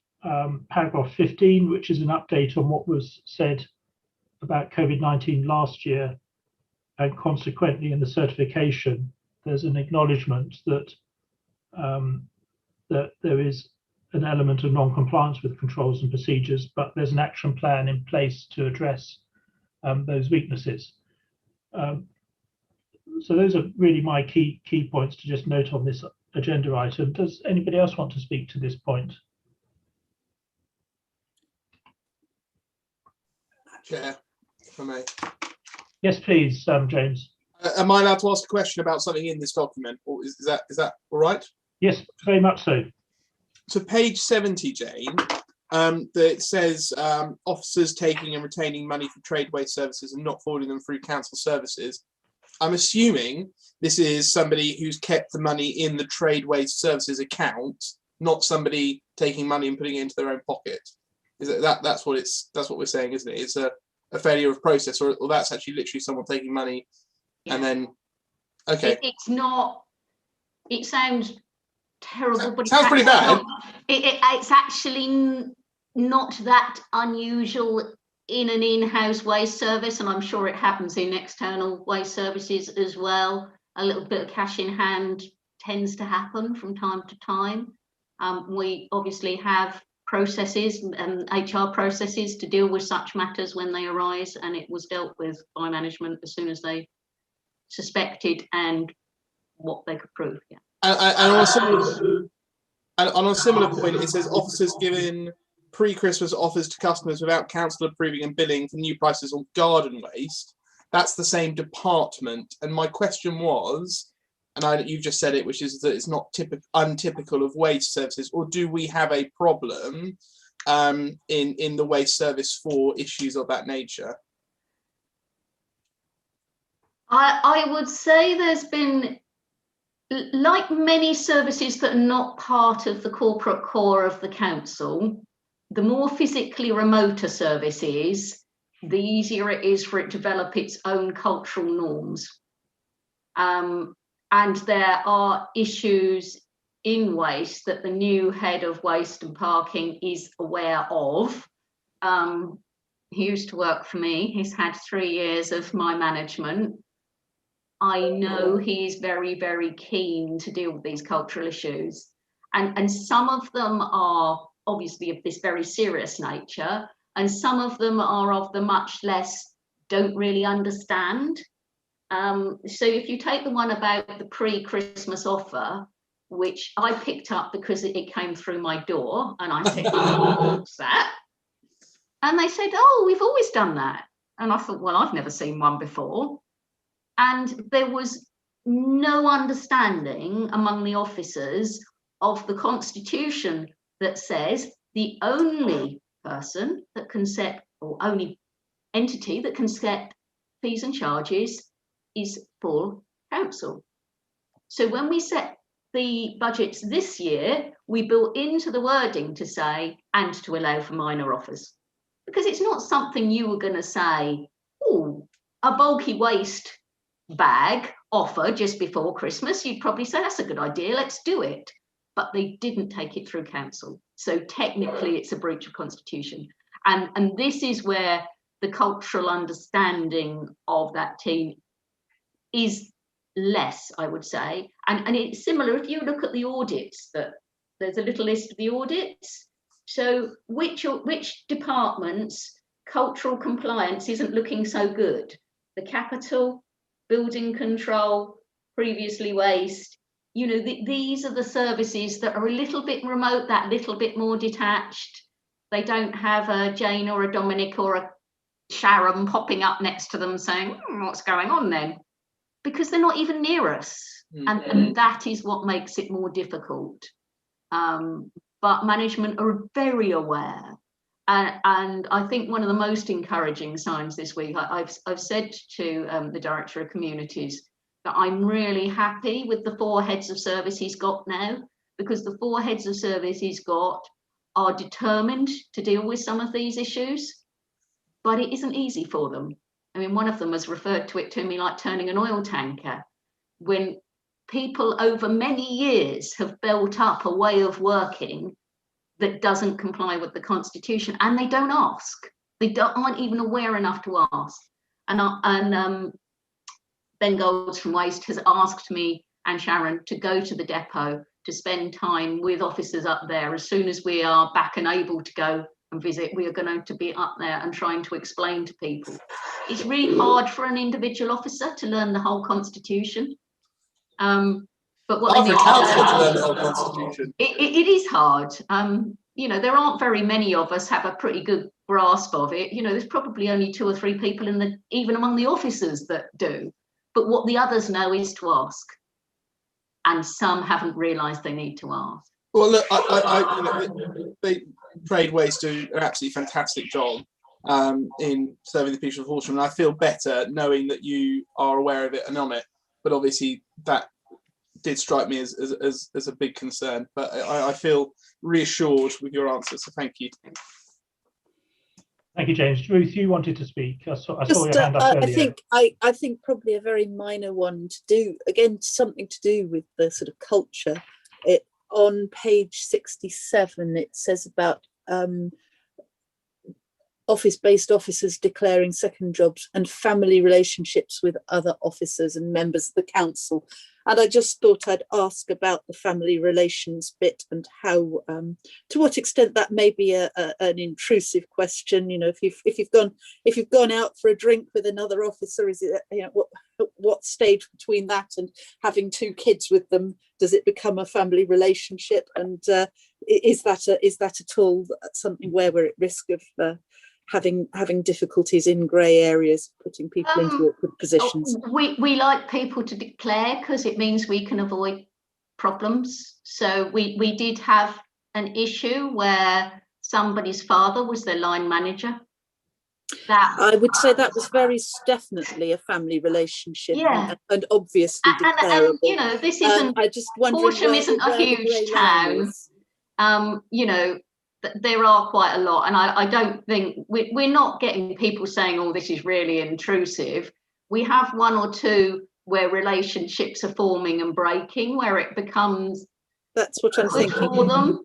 Paragraph 15, which is an update on what was said about COVID-19 last year, and consequently in the certification, there's an acknowledgement that that there is an element of non-compliance with controls and procedures, but there's an action plan in place to address those weaknesses. So those are really my key points to just note on this agenda item. Does anybody else want to speak to this point? Chair, if I may. Yes, please, James. Am I allowed to ask a question about something in this document, or is that all right? Yes, very much so. So page 70, Jane, that says officers taking and retaining money for trade waste services and not forwarding them through council services. I'm assuming this is somebody who's kept the money in the trade waste services account, not somebody taking money and putting it into their own pocket. Is it that's what we're saying, isn't it? It's a failure of process, or that's actually literally someone taking money and then okay. It's not. It sounds terrible, but sounds pretty bad. It's actually not that unusual in an in-house waste service, and I'm sure it happens in external waste services as well. A little bit of cash in hand tends to happen from time to time. We obviously have processes and HR processes to deal with such matters when they arise, and it was dealt with by management as soon as they suspected and what they could prove. Yeah. And on a similar point, it says officers given pre-Christmas offers to customers without council approving and billing for new prices on garden waste. That's the same department. And my question was, and you've just said it, which is that it's not untypical of waste services, or do we have a problem in the waste service for issues of that nature? I would say there's been, like many services that are not part of the corporate core of the council, the more physically remote a service is, the easier it is for it to develop its own cultural norms. And there are issues in waste that the new head of waste and parking is aware of. He used to work for me. He's had 3 years of my management. I know he's very, very keen to deal with these cultural issues. And some of them are obviously of this very serious nature, and some of them are of the much less don't really understand. So if you take the one about the pre-Christmas offer, which I picked up because it came through my door, and I said, what's that? And they said, oh, we've always done that. And I thought, well, I've never seen one before. And there was no understanding among the officers of the constitution that says the only person that can set, or only entity that can set fees and charges is full council. So when we set the budgets this year, we built into the wording to say, and to allow for minor offers. Because it's not something you were going to say, oh, a bulky waste bag offer just before Christmas. You'd probably say, that's a good idea, let's do it. But they didn't take it through council. So technically it's a breach of constitution. And this is where the cultural understanding of that team is less, I would say. And it's similar if you look at the audits, that there's a little list of the audits. So which departments cultural compliance isn't looking so good? The capital, building control, previously waste, you know, these are the services that are a little bit remote, that little bit more detached. They don't have a Jane or a Dominic or a Sharon popping up next to them saying, what's going on then? Because they're not even near us. And that is what makes it more difficult. But management are very aware. And I think one of the most encouraging signs this week, I've said to the Director of Communities that I'm really happy with the 4 heads of service he's got now, because the 4 heads of service he's got are determined to deal with some of these issues, but it isn't easy for them. mean, one of them has referred to it to me like turning an oil tanker, when people over many years have built up a way of working that doesn't comply with the Constitution, and they don't ask. They aren't even aware enough to ask. And Ben Golds from Waste has asked me and Sharon to go to the depot to spend time with officers up there. As soon as we are back and able to go and visit, we are going to be up there and trying to explain to people. It's really hard for an individual officer to learn the whole Constitution. But what After council to learn the whole Constitution. It is hard. You know, there aren't very many of us have a pretty good grasp of it. You know, there's probably only 2 or 3 people even among the officers that do. But what the others know is to ask, and some haven't realised they need to ask. Well, look, they Trade Waste do an absolutely fantastic job in serving the people of Horsham, and I feel better knowing that you are aware of it and on it. But obviously, that did strike me as a big concern. But I feel reassured with your answer, so thank you. Thank you, James. Ruth, you wanted to speak. I saw your hand up earlier. I think probably a very minor one to do, again, something to do with the sort of culture. On page 67, it says about office-based officers declaring second jobs and family relationships with other officers and members of the council. And I just thought I'd ask about the family relations bit and how, to what extent that may be an intrusive question. You know, if you've gone out for a drink with another officer, is it, you know, what stage between that and having 2 kids with them does it become a family relationship? And is that at all something where we're at risk of having difficulties in grey areas, putting people into awkward positions? We like people to declare because it means we can avoid problems. So we did have an issue where somebody's father was their line manager. I would say that was very definitely a family relationship, yeah, and obviously declarable. And you know, this isn't. I just wondering Horsham isn't a huge town. You know, there are quite a lot, and I don't think we're not getting people saying, oh, this is really intrusive. We have 1 or 2 where relationships are forming and breaking, where it becomes that's what I'm thinking for them.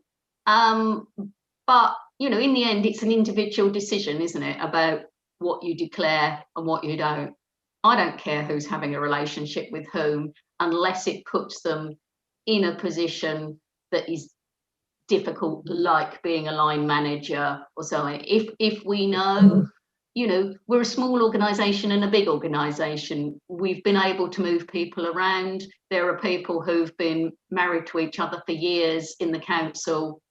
But you know, in the end, it's an individual decision, isn't it, about what you declare and what you don't. I don't care who's having a relationship with whom, unless it puts them in a position that is difficult, like being a line manager or so on. If we know, you know, we're a small organisation and a big organisation, we've been able to move people around. There are people who've been married to each other for years in the council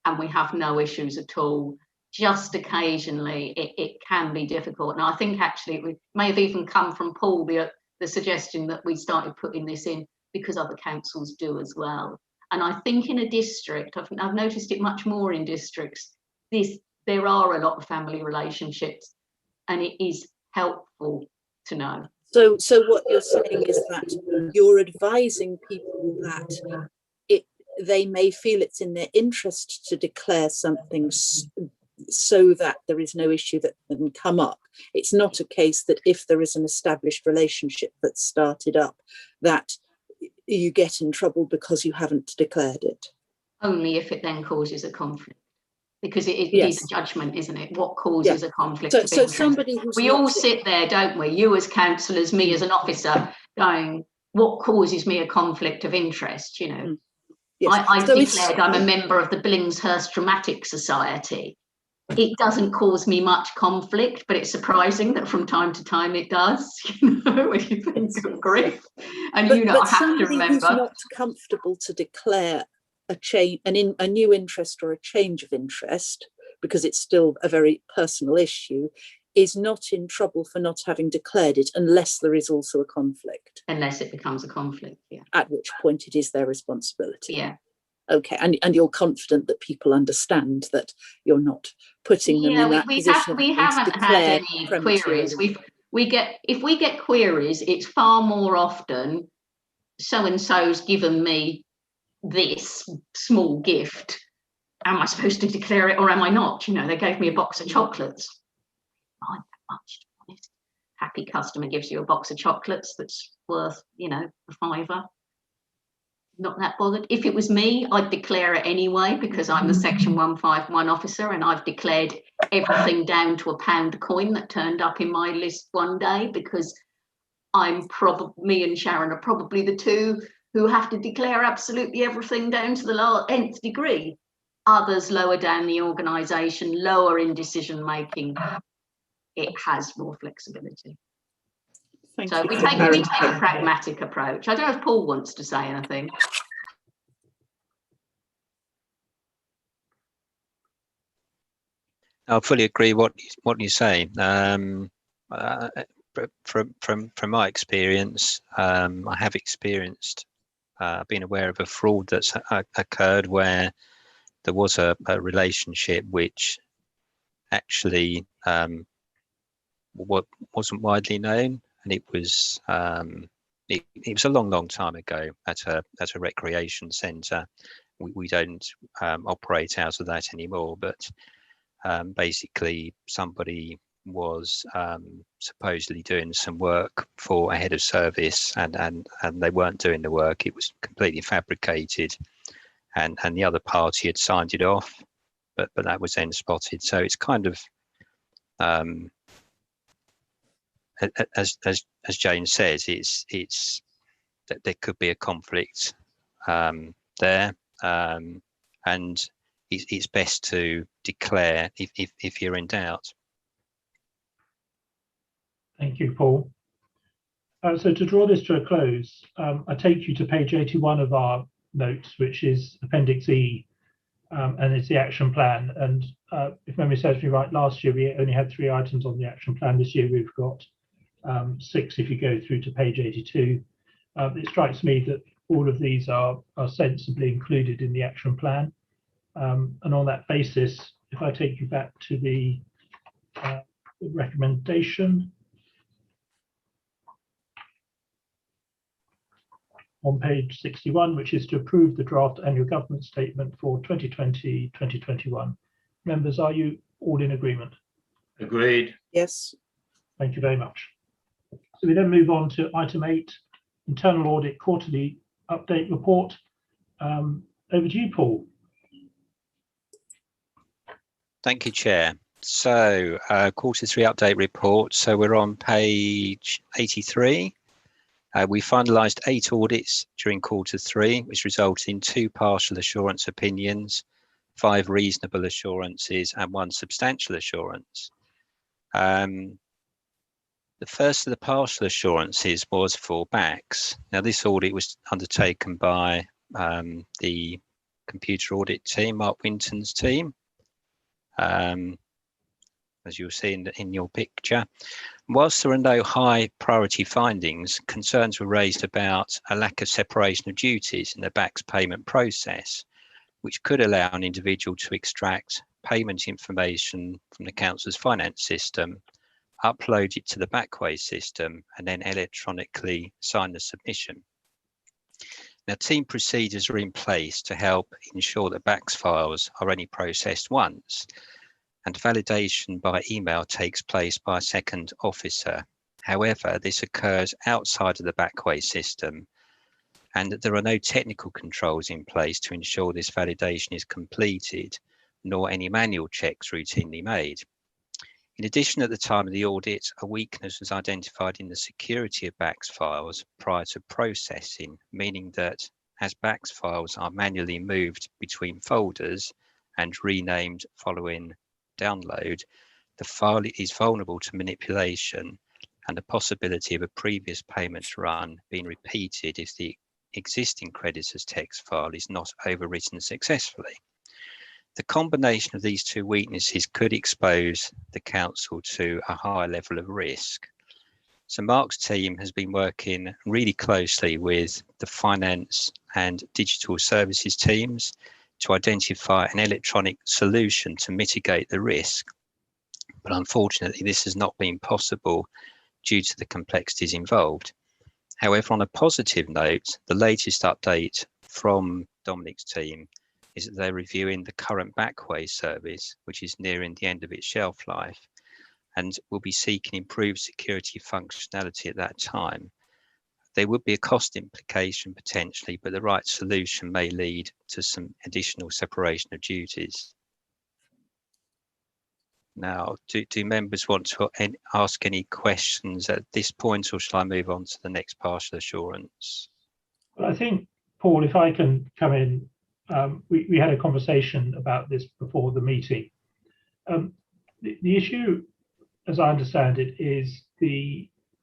and we have no issues at all. Just occasionally it can be difficult, and I think actually it may have even come from Paul, the suggestion that we started putting this in because other councils do as well. And I think in a district, I've noticed it much more in districts, there are a lot of family relationships, and it is helpful to know. So what you're saying is that you're advising people that they may feel it's in their interest to declare something so that there is no issue that can come up. It's not a case that if there is an established relationship that's started up, that you get in trouble because you haven't declared it. Only if it then causes a conflict, because it is a judgment, isn't it? What causes a conflict of interest? Somebody we all sit there, don't we? You as councillors, me as an officer, going, what causes me a conflict of interest? You know, I've declared I'm a member of the Billingshurst Dramatic Society. It doesn't cause me much conflict, but it's surprising that from time to time it does. You know, when you think of grief, and you know, I have to remember. Who's not comfortable to declare a new interest or a change of interest, because it's still a very personal issue, is not in trouble for not having declared it, unless there is also a conflict. Unless it becomes a conflict, yeah. At which point it is their responsibility. Yeah. Okay, and you're confident that people understand that you're not putting them in that position. We haven't had any queries. If we get queries, it's far more often so and so's given me this small gift. Am I supposed to declare it or am I not? You know, they gave me a box of chocolates. Not that much, to be honest. happy customer gives you a box of chocolates that's worth, you know, a £5. Not that bothered. If it was me, I'd declare it anyway, because I'm the Section 151 officer and I've declared everything down to a £1 coin that turned up in my list one day, because me and Sharon are probably the two who have to declare absolutely everything down to the nth degree. Others lower down the organisation, lower in decision making. It has more flexibility. So we take a pragmatic approach. I don't know if Paul wants to say anything. I fully agree what you're saying. From my experience, I have experienced been aware of a fraud that's occurred where there was a relationship which actually wasn't widely known, and it was it was a long time ago at a recreation centre. We don't operate out of that anymore, but basically somebody was supposedly doing some work for a head of service, and they weren't doing the work. It was completely fabricated, and the other party had signed it off, but that was then spotted. So it's kind of as Jane says, it's that there could be a conflict there, and it's best to declare if you're in doubt. Thank you, Paul. So to draw this to a close, I take you to page 81 of our notes, which is Appendix E, and it's the action plan. And if memory serves me right, last year we only had 3 items on the action plan. This year we've got 6 if you go through to page 82. It strikes me that all of these are sensibly included in the action plan. And on that basis, if I take you back to the recommendation on page 61, which is to approve the draft annual government statement for 2020-2021. Members, are you all in agreement? Agreed. Yes. Thank you very much. So we then move on to item 8, internal audit quarterly update report. Over to you, Paul. Thank you, Chair. So Q3 update report. So we're on page 83. We finalised 8 audits during Q3, which resulted in 2 partial assurance opinions, 5 reasonable assurances and 1 substantial assurance. The first of the partial assurances was for BACS. Now this audit was undertaken by the computer audit team, Mark Winton's team, as you'll see in your picture. Whilst there are no high priority findings, concerns were raised about a lack of separation of duties in the BACS payment process, which could allow an individual to extract payment information from the council's finance system, upload it to the Backway system, and then electronically sign the submission. Now, team procedures are in place to help ensure that BACS files are only processed once, and validation by email takes place by a second officer. However, this occurs outside of the Backway system, and there are no technical controls in place to ensure this validation is completed, nor any manual checks routinely made. In addition, at the time of the audit, a weakness was identified in the security of BACS files prior to processing, meaning that as BACS files are manually moved between folders and renamed following download, the file is vulnerable to manipulation and the possibility of a previous payment run being repeated if the existing creditor's text file is not overwritten successfully. The combination of these 2 weaknesses could expose the council to a higher level of risk. So Mark's team has been working really closely with the finance and digital services teams to identify an electronic solution to mitigate the risk. But unfortunately, this has not been possible due to the complexities involved. However, on a positive note, the latest update from Dominic's team is that they're reviewing the current Backway service, which is nearing the end of its shelf life. and will be seeking improved security functionality at that time. There would be a cost implication potentially, but the right solution may lead to some additional separation of duties. Now, do members want to ask any questions at this point, or shall I move on to the next partial assurance? Well, I think, Paul, if I can come in, we had a conversation about this before the meeting. The issue, as I understand it, is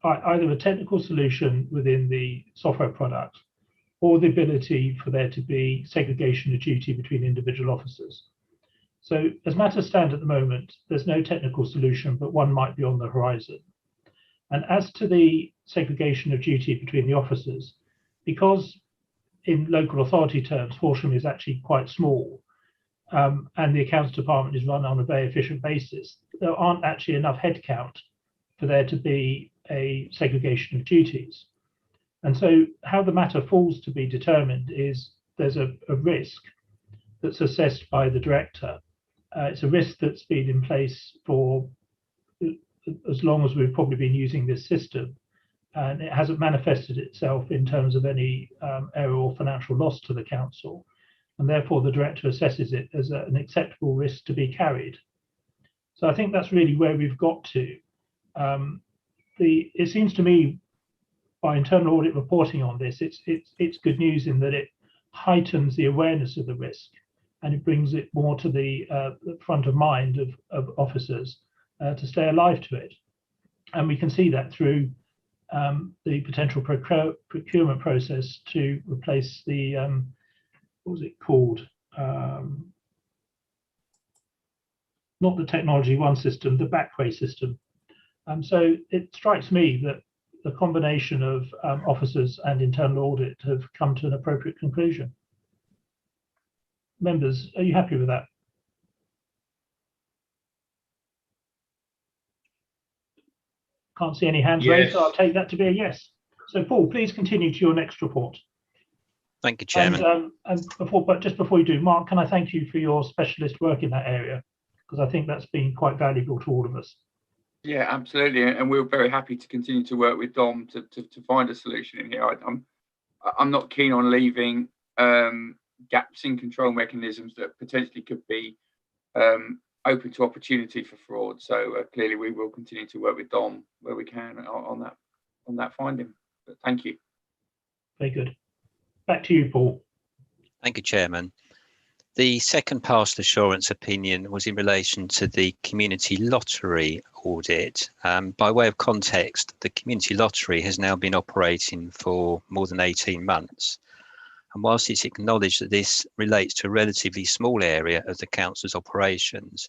either a technical solution within the software product or the ability for there to be segregation of duty between individual officers. So as matters stand at the moment, there's no technical solution, but one might be on the horizon. And as to the segregation of duty between the officers, because in local authority terms, Horsham is actually quite small, and the accounts department is run on a very efficient basis, there aren't actually enough headcount for there to be a segregation of duties. And so how the matter falls to be determined is there's a risk that's assessed by the director. It's a risk that's been in place for as long as we've probably been using this system, and it hasn't manifested itself in terms of any error or financial loss to the council, and therefore the director assesses it as an acceptable risk to be carried. So I think that's really where we've got to. It seems to me, by internal audit reporting on this, it's good news in that it heightens the awareness of the risk, and it brings it more to the front of mind of officers to stay alive to it. And we can see that through the potential procurement process to replace the, what was it called? Not the Technology One system, the Backway system. So it strikes me that the combination of officers and internal audit have come to an appropriate conclusion. Members, are you happy with that? Can't see any hands raised, so I'll take that to be a yes. So Paul, please continue to your next report. Thank you, Chairman. But just before you do, Mark, can I thank you for your specialist work in that area? Because I think that's been quite valuable to all of us. Yeah, absolutely, and we're very happy to continue to work with Dom to find a solution in here. I'm not keen on leaving gaps in control mechanisms that potentially could be open to opportunity for fraud. So clearly, we will continue to work with Dom where we can on that finding. But thank you. Very good. Back to you, Paul. Thank you, Chairman. The second partial assurance opinion was in relation to the community lottery audit. By way of context, the community lottery has now been operating for more than 18 months. And whilst it's acknowledged that this relates to a relatively small area of the council's operations,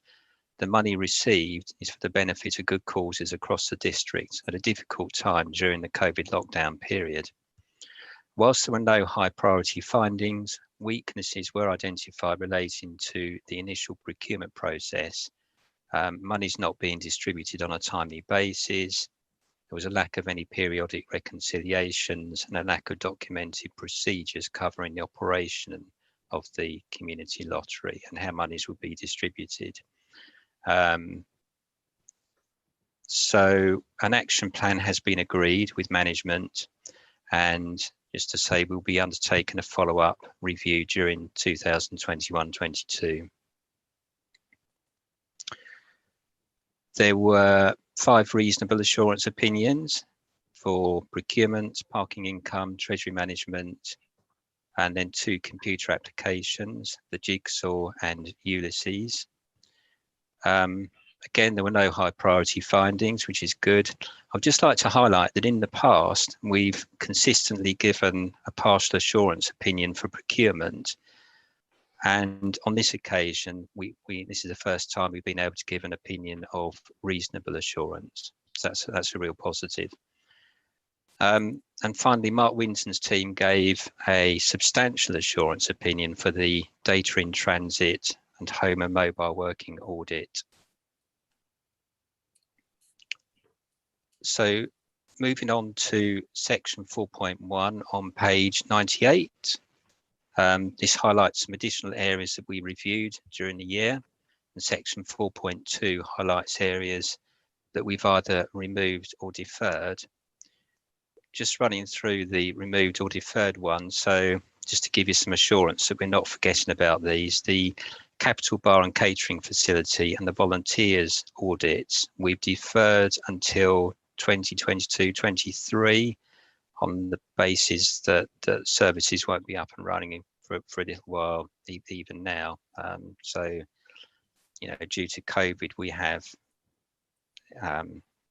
the money received is for the benefit of good causes across the district at a difficult time during the COVID lockdown period. Whilst there were no high priority findings, weaknesses were identified relating to the initial procurement process, monies not being distributed on a timely basis. There was a lack of any periodic reconciliations and a lack of documented procedures covering the operation of the community lottery and how monies would be distributed. So an action plan has been agreed with management, and just to say we'll be undertaking a follow-up review during 2021-22. There were 5 reasonable assurance opinions for procurement, parking income, treasury management, and then 2 computer applications, the Jigsaw and Ulysses. Again, there were no high priority findings, which is good. I'd just like to highlight that in the past, we've consistently given a partial assurance opinion for procurement. And on this occasion, this is the first time we've been able to give an opinion of reasonable assurance. So that's a real positive. And finally, Mark Winton's team gave a substantial assurance opinion for the data in transit and home and mobile working audit. So moving on to section 4.1 on page 98. This highlights some additional areas that we reviewed during the year. And section 4.2 highlights areas that we've either removed or deferred. Just running through the removed or deferred ones, so just to give you some assurance that we're not forgetting about these, the Capital Bar and Catering Facility and the volunteers audits, we've deferred until 2022-23 on the basis that services won't be up and running for a little while, even now. So, you know, due to COVID, we have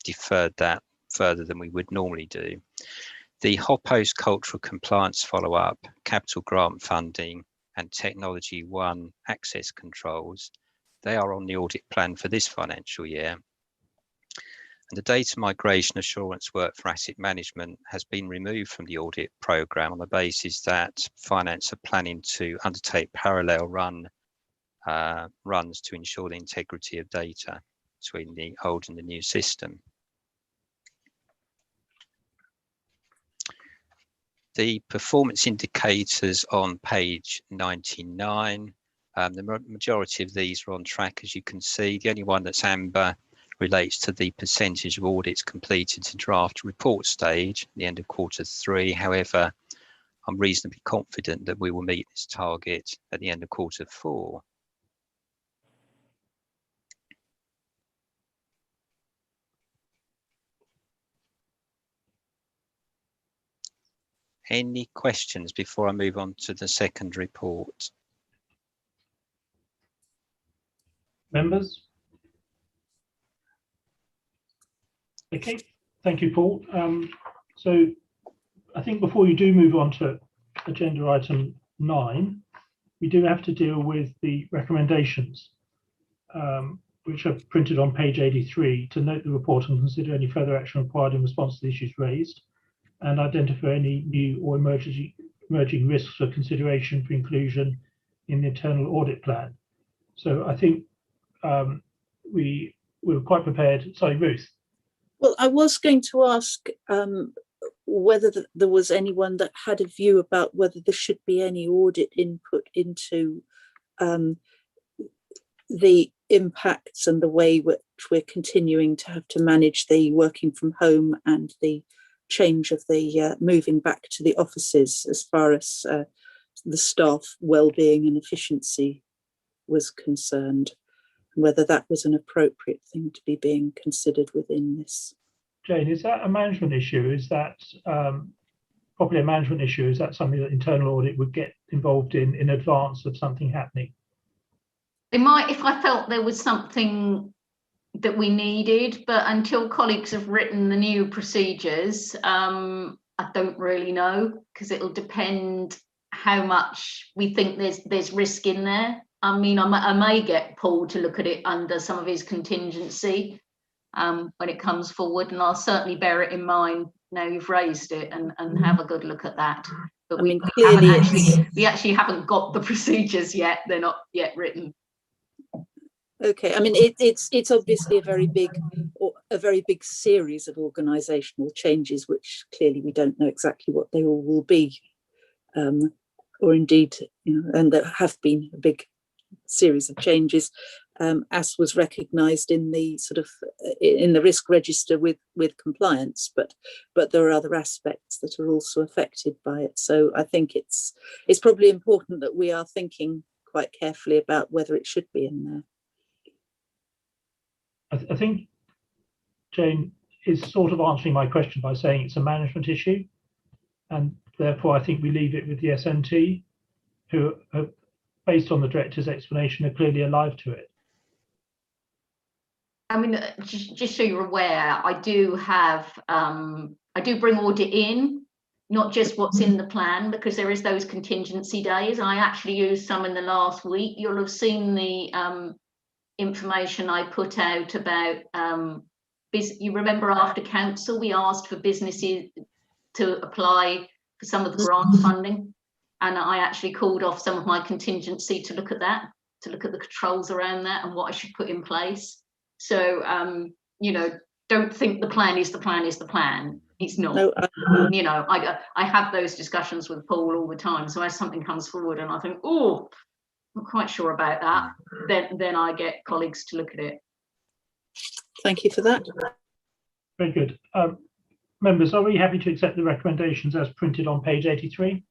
deferred that further than we would normally do. The HOPOS cultural compliance follow-up, capital grant funding and Technology One access controls, they are on the audit plan for this financial year. And the data migration assurance work for asset management has been removed from the audit programme on the basis that finance are planning to undertake parallel runs to ensure the integrity of data between the old and the new system. The performance indicators on page 99, the majority of these are on track, as you can see. The only one that's amber relates to the percentage of audits completed to draft report stage at the end of Q3. However, I'm reasonably confident that we will meet this target at the end of Q4. Any questions before I move on to the second report? Members? Okay, thank you, Paul. So I think before you do move on to agenda item 9, we do have to deal with the recommendations, which are printed on page 83, to note the report and consider any further action required in response to the issues raised, and identify any new or emerging risks for consideration for inclusion in the internal audit plan. So I think we were quite prepared. Sorry, Ruth. Well, I was going to ask whether there was anyone that had a view about whether there should be any audit input into the impacts and the way which we're continuing to have to manage the working from home and the change of the moving back to the offices as far as the staff well-being and efficiency was concerned, and whether that was an appropriate thing to be being considered within this. Jane, is that a management issue? Is that probably a management issue? Is that something that internal audit would get involved in advance of something happening? It might, if I felt there was something that we needed, but until colleagues have written the new procedures, I don't really know, because it'll depend how much we think there's risk in there. I mean, I may get Paul to look at it under some of his contingency when it comes forward, and I'll certainly bear it in mind now you've raised it and have a good look at that. But we actually haven't got the procedures yet; they're not yet written. Okay, I mean it's obviously a very big series of organisational changes, which clearly we don't know exactly what they all will be, or indeed, you know, and there have been a big series of changes, as was recognised in the sort of in the risk register with compliance, but there are other aspects that are also affected by it. So I think it's probably important that we are thinking quite carefully about whether it should be in there. I think Jane is sort of answering my question by saying it's a management issue, and therefore I think we leave it with the SNT, who, based on the director's explanation, are clearly alive to it. I mean, just so you're aware, I do bring audit in, not just what's in the plan, because there is those contingency days. I actually used some in the last week. You'll have seen the information I put out about you remember after council we asked for businesses to apply for some of the grant funding, and I actually called off some of my contingency to look at that, to look at the controls around that and what I should put in place. So you know, don't think the plan is the plan is the plan. It's not. No, you know, I have those discussions with Paul all the time, so as something comes forward and I think, oh, not quite sure about that, then I get colleagues to look at it. Thank you for that. Very good. Members, are we happy to accept the recommendations as printed on page 83?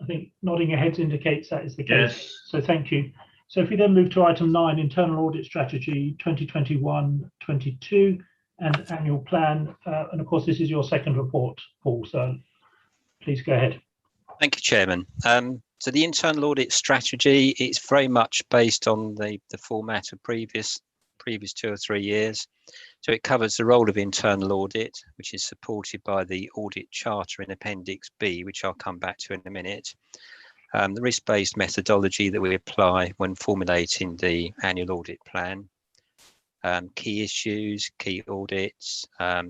I think nodding your heads indicates that is the case. Yes. So thank you. So if we then move to item 9, internal audit strategy 2021-22 and annual plan. And of course, this is your second report, Paul. So please go ahead. Thank you, Chairman. So the internal audit strategy is very much based on the format of previous 2 or 3 years. So it covers the role of internal audit, which is supported by the Audit Charter in Appendix B, which I'll come back to in a minute. The risk-based methodology that we apply when formulating the annual audit plan, key issues, key audits,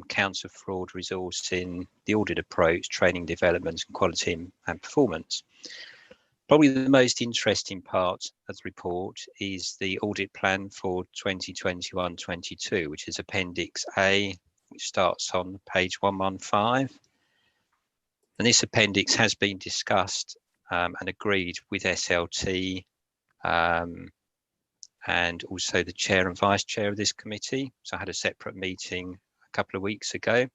counter fraud resourcing, the audit approach, training development, and quality and performance. Probably the most interesting part of the report is the audit plan for 2021-22, which is Appendix A, which starts on page 115. And this appendix has been discussed and agreed with SLT and also the chair and vice chair of this committee. So I had a separate meeting a couple of weeks ago.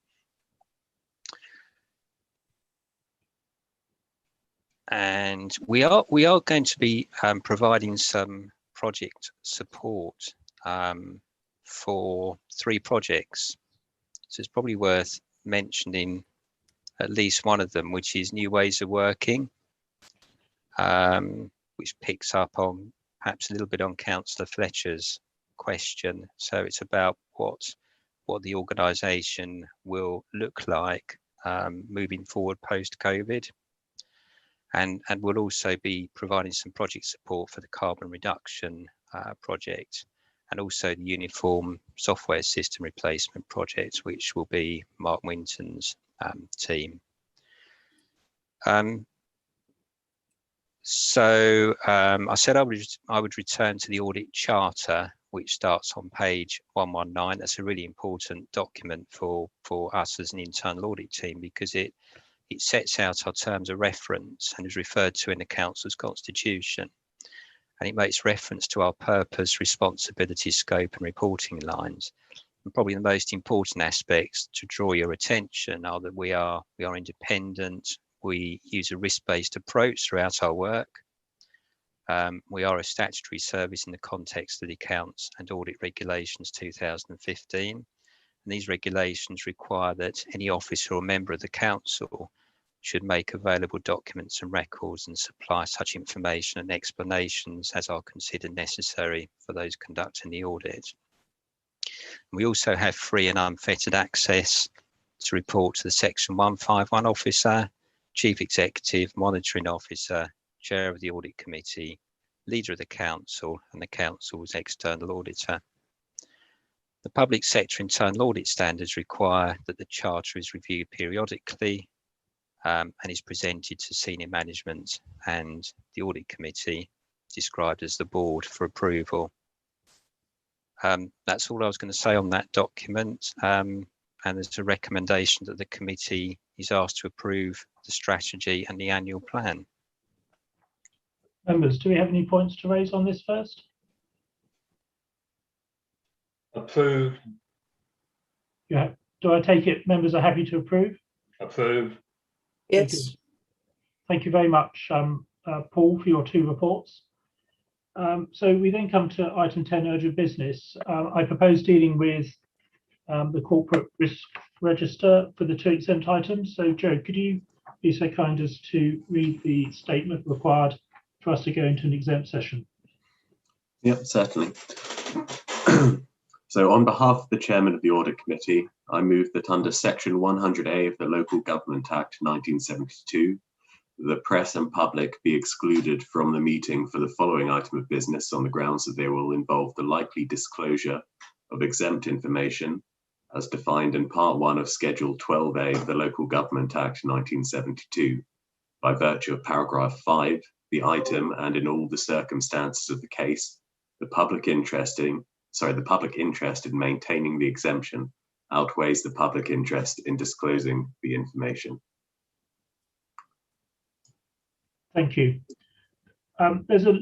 And we are going to be providing some project support for 3 projects. So it's probably worth mentioning at least one of them, which is New Ways of Working, which picks up on perhaps a little bit on Councillor Fletcher's question. So it's about what the organisation will look like moving forward post-COVID. And we'll also be providing some project support for the carbon reduction project and also the uniform software system replacement project, which will be Mark Winton's team. So I said I would return to the Audit Charter, which starts on page 119. That's a really important document for us as an internal audit team because it sets out our terms of reference and is referred to in the council's constitution. And it makes reference to our purpose, responsibility, scope and reporting lines. And probably the most important aspects to draw your attention are that we are independent. We use a risk-based approach throughout our work. We are a statutory service in the context of the Accounts and Audit Regulations 2015. And these regulations require that any officer or member of the council should make available documents and records and supply such information and explanations as are considered necessary for those conducting the audit. We also have free and unfettered access to report to the Section 151 officer, Chief Executive, Monitoring Officer, Chair of the Audit Committee, Leader of the Council and the Council's External Auditor. The public sector internal audit standards require that the Charter is reviewed periodically and is presented to senior management and the Audit Committee, described as the board, for approval. That's all I was going to say on that document. And there's a recommendation that the committee is asked to approve the strategy and the annual plan. Members, do we have any points to raise on this first? Approve. Yeah. Do I take it members are happy to approve? Approve. Yes. Thank you very much, Paul, for your 2 reports. So we then come to item 10, urgent business. I propose dealing with the corporate risk register for the 2 exempt items. So Joe, could you be so kind as to read the statement required for us to go into an exempt session? Yep, certainly. So on behalf of the Chairman of the Audit Committee, I move that under Section 100A of the Local Government Act 1972, the press and public be excluded from the meeting for the following item of business on the grounds that they will involve the likely disclosure of exempt information as defined in Part 1 of Schedule 12A of the Local Government Act 1972, by virtue of paragraph 5, the item and in all the circumstances of the case, the public interest in maintaining the exemption outweighs the public interest in disclosing the information. Thank you. There's a